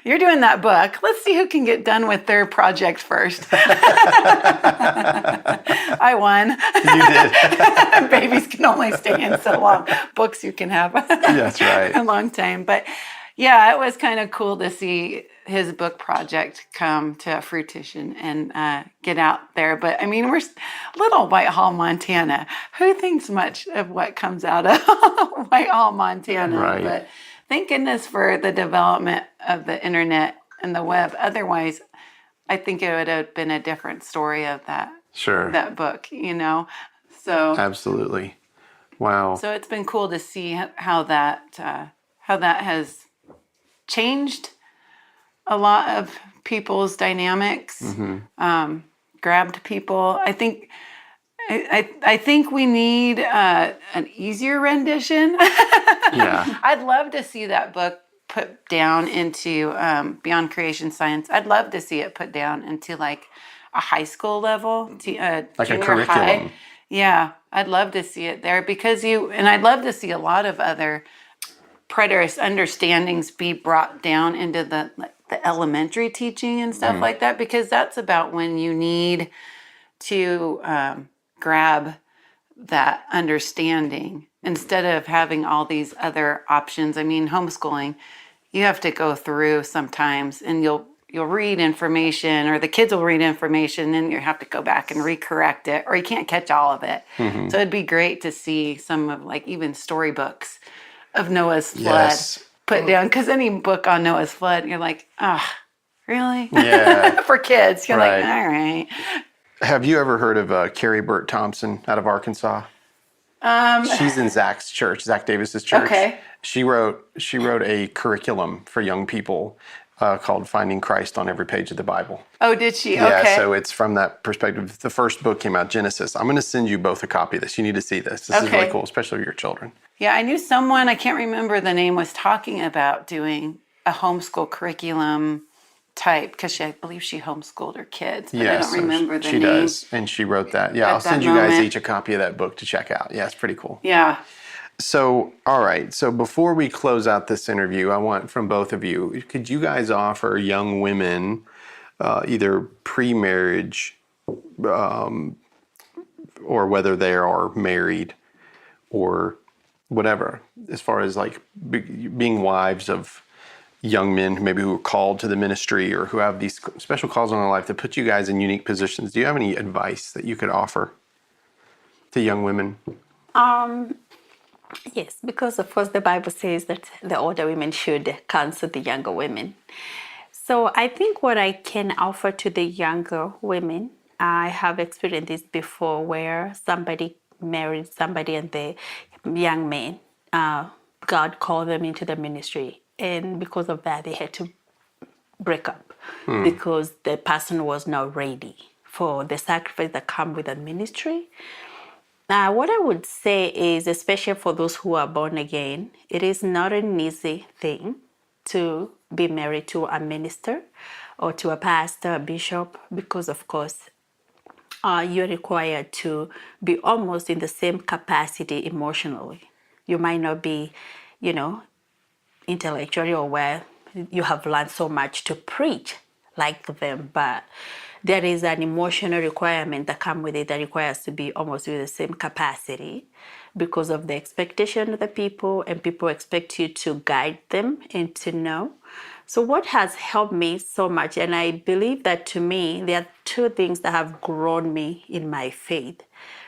You're doing that book. Let's see who can get done with their project first. I won. You did. Babies can only stay in so long. Books you can have. That's right. A long time. But yeah, it was kind of cool to see his book project come to fruition and get out there. But I mean, we're little Whitehall, Montana. Who thinks much of what comes out of Whitehall, Montana? Right. But thank goodness for the development of the internet and the web. Otherwise, I think it would have been a different story of that. Sure. That book, So absolutely. Wow. So it's been cool to see how that has changed a lot of people's dynamics, grabbed people. I think we need an easier rendition. Yeah. I'd love to see that book put down into Beyond Creation Science. I'd love to see it put down into like a high school level, like a junior curriculum. high. Yeah, I'd love to see it there and I'd love to see a lot of other preterist understandings be brought down into the elementary teaching and stuff like that, because that's about when you need to grab that understanding instead of having all these other options. I mean, homeschooling, you have to go through sometimes and you'll read information, or the kids will read information, and you have to go back and recorrect it, or you can't catch all of it. So it'd be great to see some of like even storybooks of Noah's flood put down, because any book on Noah's flood, you're like, really? Yeah. For kids, you're Right. like, all right. Have you ever heard of Carrie Burt Thompson out of Arkansas? She's in Zach's church, Zach Davis's church. Okay. She wrote a curriculum for young people called "Finding Christ on Every Page of the Bible." Oh, did she? Yeah, Okay. so it's from that perspective. The first book came out, Genesis. I'm going to send you both a copy of this. You need to see this. This is really cool, especially with your children. Yeah, I knew someone, I can't remember the name, was talking about doing a homeschool curriculum type, because I believe she homeschooled her kids, but I don't remember the name. She does, and she wrote that. Yeah, I'll send you guys each a copy of that book to check out. Yeah, it's pretty cool. Yeah. So, all right. So before we close out this interview, I want from both of you, could you guys offer young women either pre-marriage or whether they are married or whatever, as far as like being wives of young men maybe who are called to the ministry or who have these special calls on their life that put you guys in unique positions? Do you have any advice that you could offer to young women? Yes, because of course the Bible says that the older women should counsel the younger women. So I think what I can offer to the younger women, I have experienced this before where somebody married somebody and the young man, God called them into the ministry. And because of that, they had to break up because the person was not ready for the sacrifice that comes with the ministry. Now, what I would say is, especially for those who are born again, it is not an easy thing to be married to a minister or to a pastor, a bishop, because of course you're required to be almost in the same capacity emotionally. You might not be, intellectually or where you have learned so much to preach like them, but there is an emotional requirement that comes with it that requires to be almost with the same capacity because of the expectation of the people, and people expect you to guide them and to know. So what has helped me so much, and I believe that to me, there are two things that have grown me in my faith.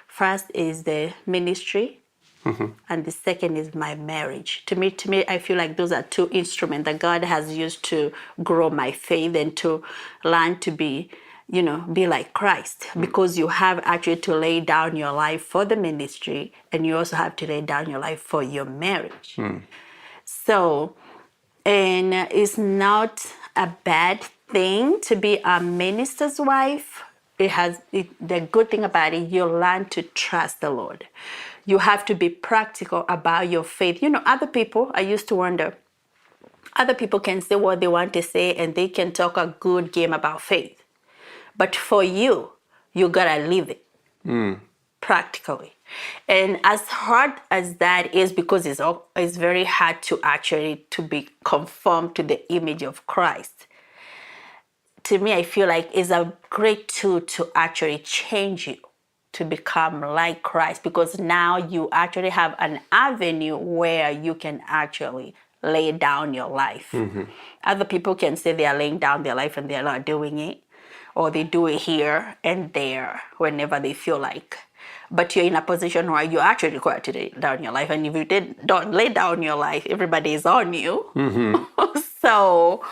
First is the ministry, and the second is my marriage. To me, I feel like those are two instruments that God has used to grow my faith and to learn to be, be like Christ. Because you have actually to lay down your life for the ministry, and you also have to lay down your life for your marriage. So, and it's not a bad thing to be a minister's wife. The good thing about it, you learn to trust the Lord. You have to be practical about your faith. Other people, I used to wonder, other people can say what they want to say and they can talk a good game about faith. But for you, you gotta live it practically. And as hard as that is, because it's very hard to actually to be conformed to the image of Christ. To me, I feel like it's a great tool to actually change you to become like Christ, because now you actually have an avenue where you can actually lay down your life. Other people can say they are laying down their life and they're not doing it, or they do it here and there whenever they feel like. But you're in a position where you're actually required to lay down your life, and if you don't lay down your life, everybody is on you. So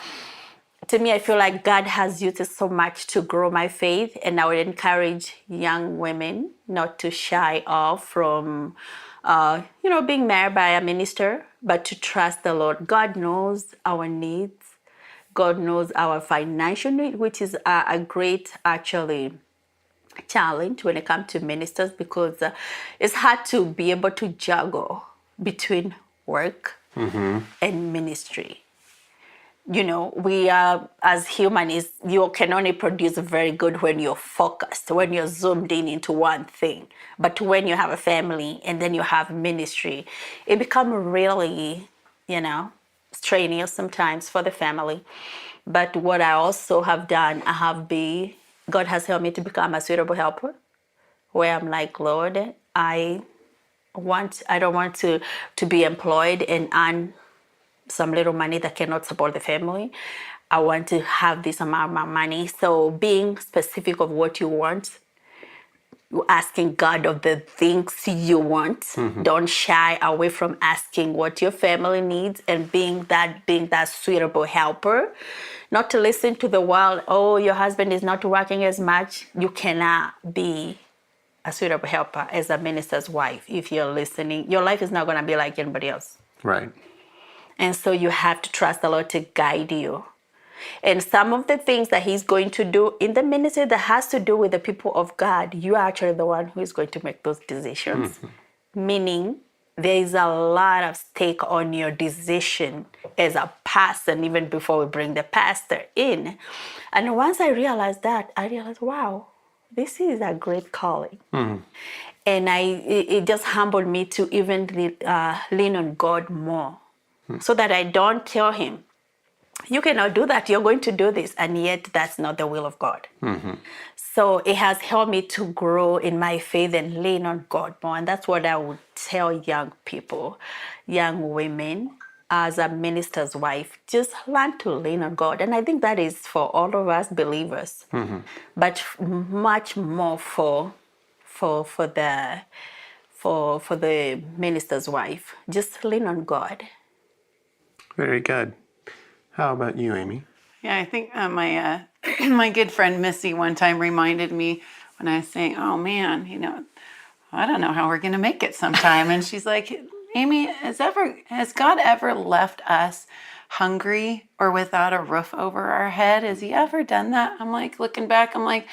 to me, I feel like God has used it so much to grow my faith, and I would encourage young women not to shy off from, being married by a minister, but to trust the Lord. God knows our needs. God knows our financial need, which is a great, actually, challenge when it comes to ministers, because it's hard to be able to juggle between work and ministry. We are, as humans, you can only produce very good when you're focused, when you're zoomed in into one thing. But when you have a family and then you have ministry, it becomes really, strenuous sometimes for the family. But what I also have done, God has helped me to become a suitable helper, where I'm like, Lord, I don't want to be employed and earn some little money that cannot support the family. I want to have this amount of money. So being specific of what you want asking God of the things you want. Don't shy away from asking what your family needs and being that suitable helper. Not to listen to the world, oh, your husband is not working as much. You cannot be a suitable helper as a minister's wife if you're listening. Your life is not going to be like anybody else. Right. And so you have to trust the Lord to guide you. And some of the things that he's going to do in the ministry that has to do with the people of God, you are actually the one who is going to make those decisions. Meaning there is a lot of stake on your decision as a person, even before we bring the pastor in. And once I realized that, I realized, wow, this is a great calling. And it just humbled me to even lean on God more, so that I don't tell him, you cannot do that, you're going to do this, and yet that's not the will of God. So it has helped me to grow in my faith and lean on God more. And that's what I would tell young people, young women, as a minister's wife, just learn to lean on God. And I think that is for all of us believers, but much more for the minister's wife. Just lean on God. Very good. How about you, Amy? Yeah, I think my my good friend Missy one time reminded me when I was saying, "Oh man, I don't know how we're going to make it sometime," and she's like, "Amy, has God ever left us hungry or without a roof over our head? Has He ever done that?" I'm like, looking back, I'm like,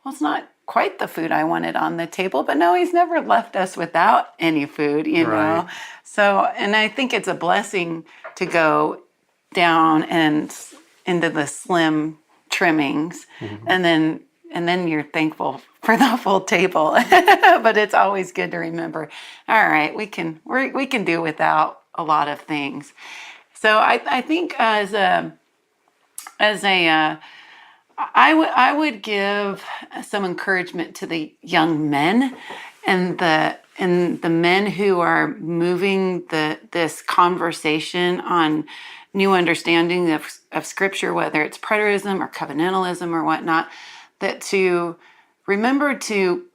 well, it's not quite the food I wanted on the table, but no, He's never left us without any food, you know. So, and I think it's a blessing to go down and into the slim trimmings, and then you're thankful for the full table. But it's always good to remember, all right, we can do without a lot of things. So I think I would give some encouragement to the young men and the men who are moving this conversation on new understanding of Scripture, whether it's preterism or covenantalism or whatnot, that to remember to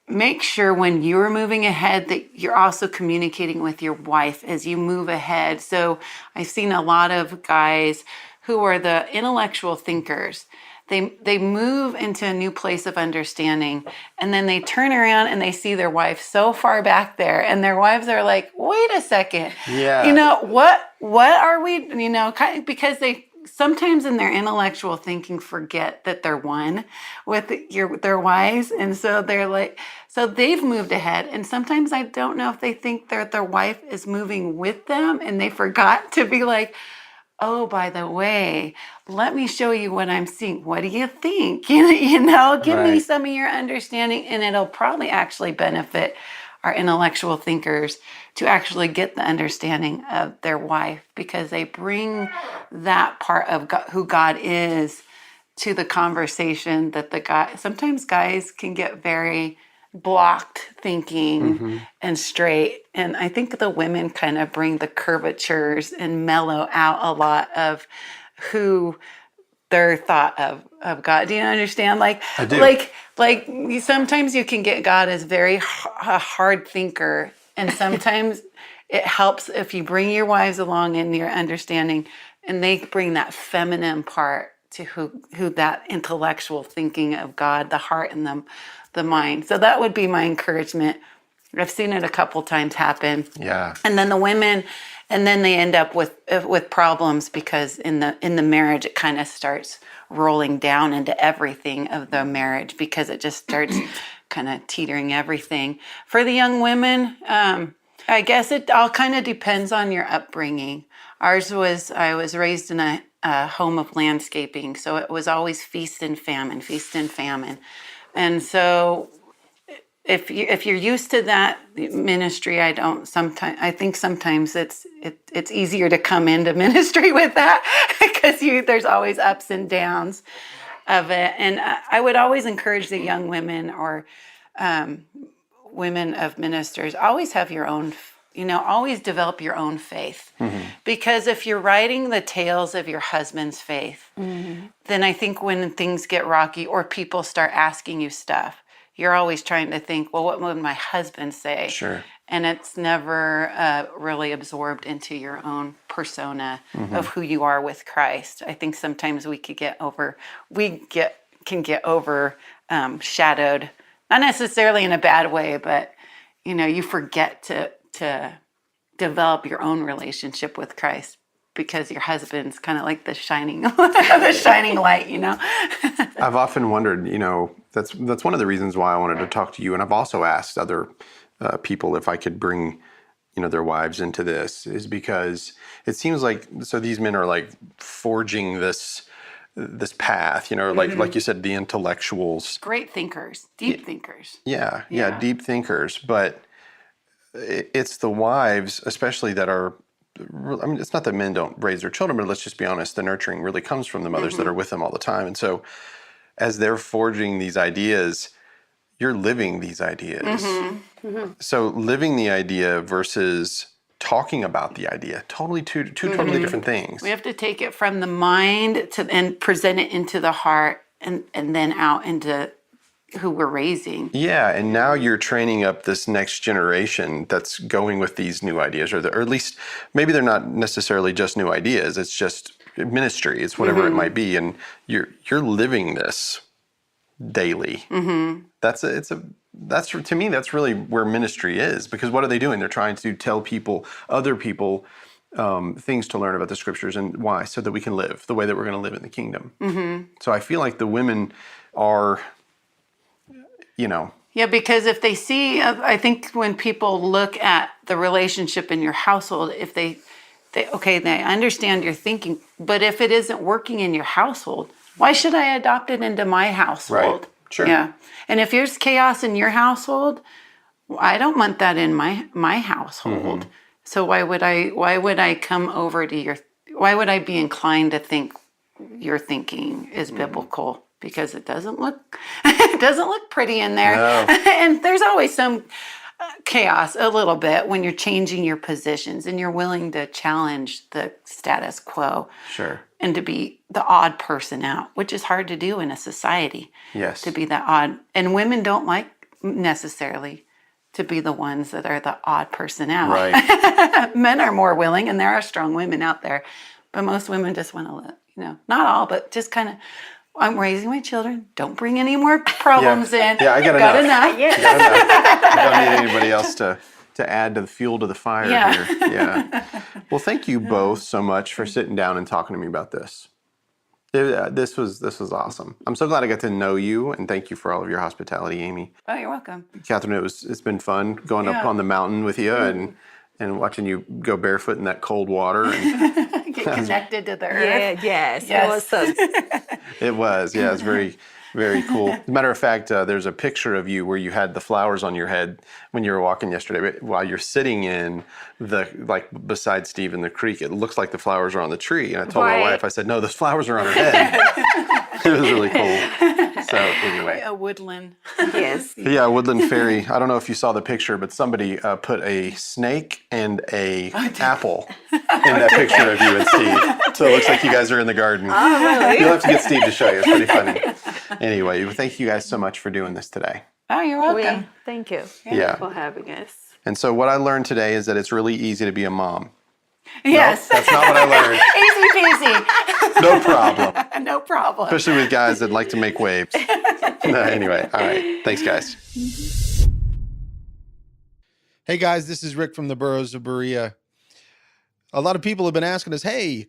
make sure when you're moving ahead that you're also communicating with your wife as you move ahead. So I've seen a lot of guys who are the intellectual thinkers. They move into a new place of understanding, and then they turn around and they see their wife so far back there, and their wives are like, wait a second, what are we, because they sometimes in their intellectual thinking forget that they're one with their wives. And so they're like, so they've moved ahead. And sometimes I don't know if they think that their wife is moving with them, and they forgot to be like, oh, by the way, let me show you what I'm seeing. What do you think? Give me some of your understanding, and it'll probably actually benefit our intellectual thinkers to actually get the understanding of their wife, because they bring that part of God, who God is, to the conversation. That sometimes guys can get very blocked thinking and straight, and I think the women kind of bring the curvatures and mellow out a lot of who their thought of God. Do you understand? Like, I do. Like sometimes you can get God as a hard thinker, and sometimes it helps if you bring your wives along in your understanding, and they bring that feminine part to who that intellectual thinking of God, the heart and the mind. So that would be my encouragement. I've seen it a couple times happen. Yeah. And then the women, and then they end up with problems, because in the marriage it kind of starts rolling down into everything of the marriage, because it just starts kind of teetering everything. For the young women, I guess it all kind of depends on your upbringing. I was raised in a home of landscaping, so it was always feast and famine. And so if you're used to that ministry, I think sometimes it's easier to come into ministry with that, because there's always ups and downs of it. And I would always encourage the young women or women of ministers, always have your own, always develop your own faith. Because if you're writing the tales of your husband's faith, then I think when things get rocky or people start asking you stuff, you're always trying to think, well, what would my husband say? Sure. And it's never really absorbed into your own persona of who you are with Christ. I think sometimes we can get shadowed, not necessarily in a bad way, but you forget to develop your own relationship with Christ because your husband's kind of like the shining light. I've often wondered, that's one of the reasons why I wanted to talk to you, and I've also asked other people if I could bring their wives into this, is because it seems like these men are like forging this path, like you said, the intellectuals, great thinkers, deep thinkers. Yeah, deep thinkers, but it's the wives especially that are, I mean, it's not that men don't raise their children, but let's just be honest, the nurturing really comes from the mothers that are with them all the time. And so as they're forging these ideas, you're living these ideas. So living the idea versus talking about the idea, totally two totally different things. We have to take it from the mind and present it into the heart and then out into who we're raising. Yeah, and now you're training up this next generation that's going with these new ideas, or at least maybe they're not necessarily just new ideas. It's just ministry. It's whatever it might be, and you're living this daily. That's to me, that's really where ministry is, because what are they doing? They're trying to tell other people things to learn about the scriptures, and why? So that we can live the way that we're going to live in the kingdom. So I feel like the women are, Yeah, because if they see, I think when people look at the relationship in your household, if they understand your thinking, but if it isn't working in your household, why should I adopt it into my household? Right. Sure. Yeah. And if there's chaos in your household, I don't want that in my household. So why would I come over to why would I be inclined to think your thinking is biblical? Because it doesn't look pretty in there. No. And there's always some chaos a little bit when you're changing your positions and you're willing to challenge the status quo. Sure. And to be the odd person out, which is hard to do in a society. Yes. To be that odd. And women don't like necessarily to be the ones that are the odd person out. Right. Men are more willing, and there are strong women out there. But most women just want to live, not all, but just kind of, I'm raising my children. Don't bring any more problems in. Yeah, I got enough. Yeah. Got enough. I don't need anybody else to add to the fuel to the fire here. Yeah. Well, thank you both so much for sitting down and talking to me about this. This was awesome. I'm so glad I got to know you, and thank you for all of your hospitality, Amy. Oh, you're welcome. Catherine, it's been fun going up on the mountain with you and watching you go barefoot in that cold water. And get connected to the earth. Yes. It was so. It was, yeah, it was very, very cool. As a matter of fact, there's a picture of you where you had the flowers on your head when you were walking yesterday. While you're sitting in beside Steve in the creek, it looks like the flowers are on the tree. And I told my wife, I said, no, those flowers are on her head. It was really cool. So anyway. A woodland. Yes. Yeah, woodland fairy. I don't know if you saw the picture, but somebody put a snake and a apple in that picture of you and Steve. So it looks like you guys are in the garden. Oh, really? You'll have to get Steve to show you. It's pretty funny. Anyway, thank you guys so much for doing this today. Oh, you're welcome. Thank you. Yeah. For having us. And so what I learned today is that it's really easy to be a mom. Yes. No, that's not what I learned. Easy peasy. No problem. No problem. Especially with guys that like to make waves. Anyway, all right. Thanks, guys. Hey, guys, this is Rick from the Boroughs of Berea. A lot of people have been asking us, hey,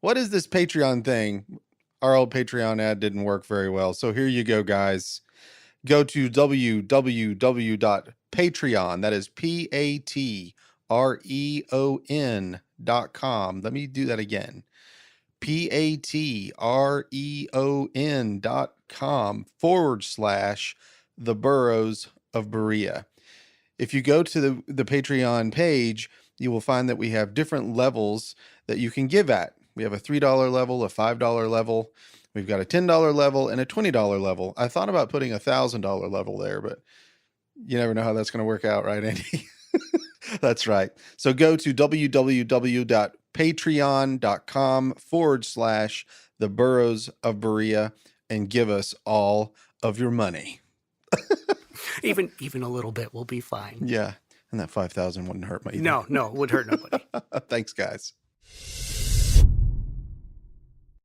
what is this Patreon thing? Our old Patreon ad didn't work very well. So here you go, guys. Go to www.patreon. That is patreon.com. Let me do that again. patreon.com /the Boroughs of Berea. If you go to the Patreon page, you will find that we have different levels that you can give at. We have a $3 level, a $5 level. We've got a $10 level and a $20 level. I thought about putting a $1,000 level there, but you never know how that's going to work out, right, Andy? That's right. So go to www.patreon.com /the Boroughs of Berea and give us all of your money. Even a little bit will be fine. Yeah. And that 5,000 wouldn't hurt me either. No, it would hurt nobody. Thanks, guys.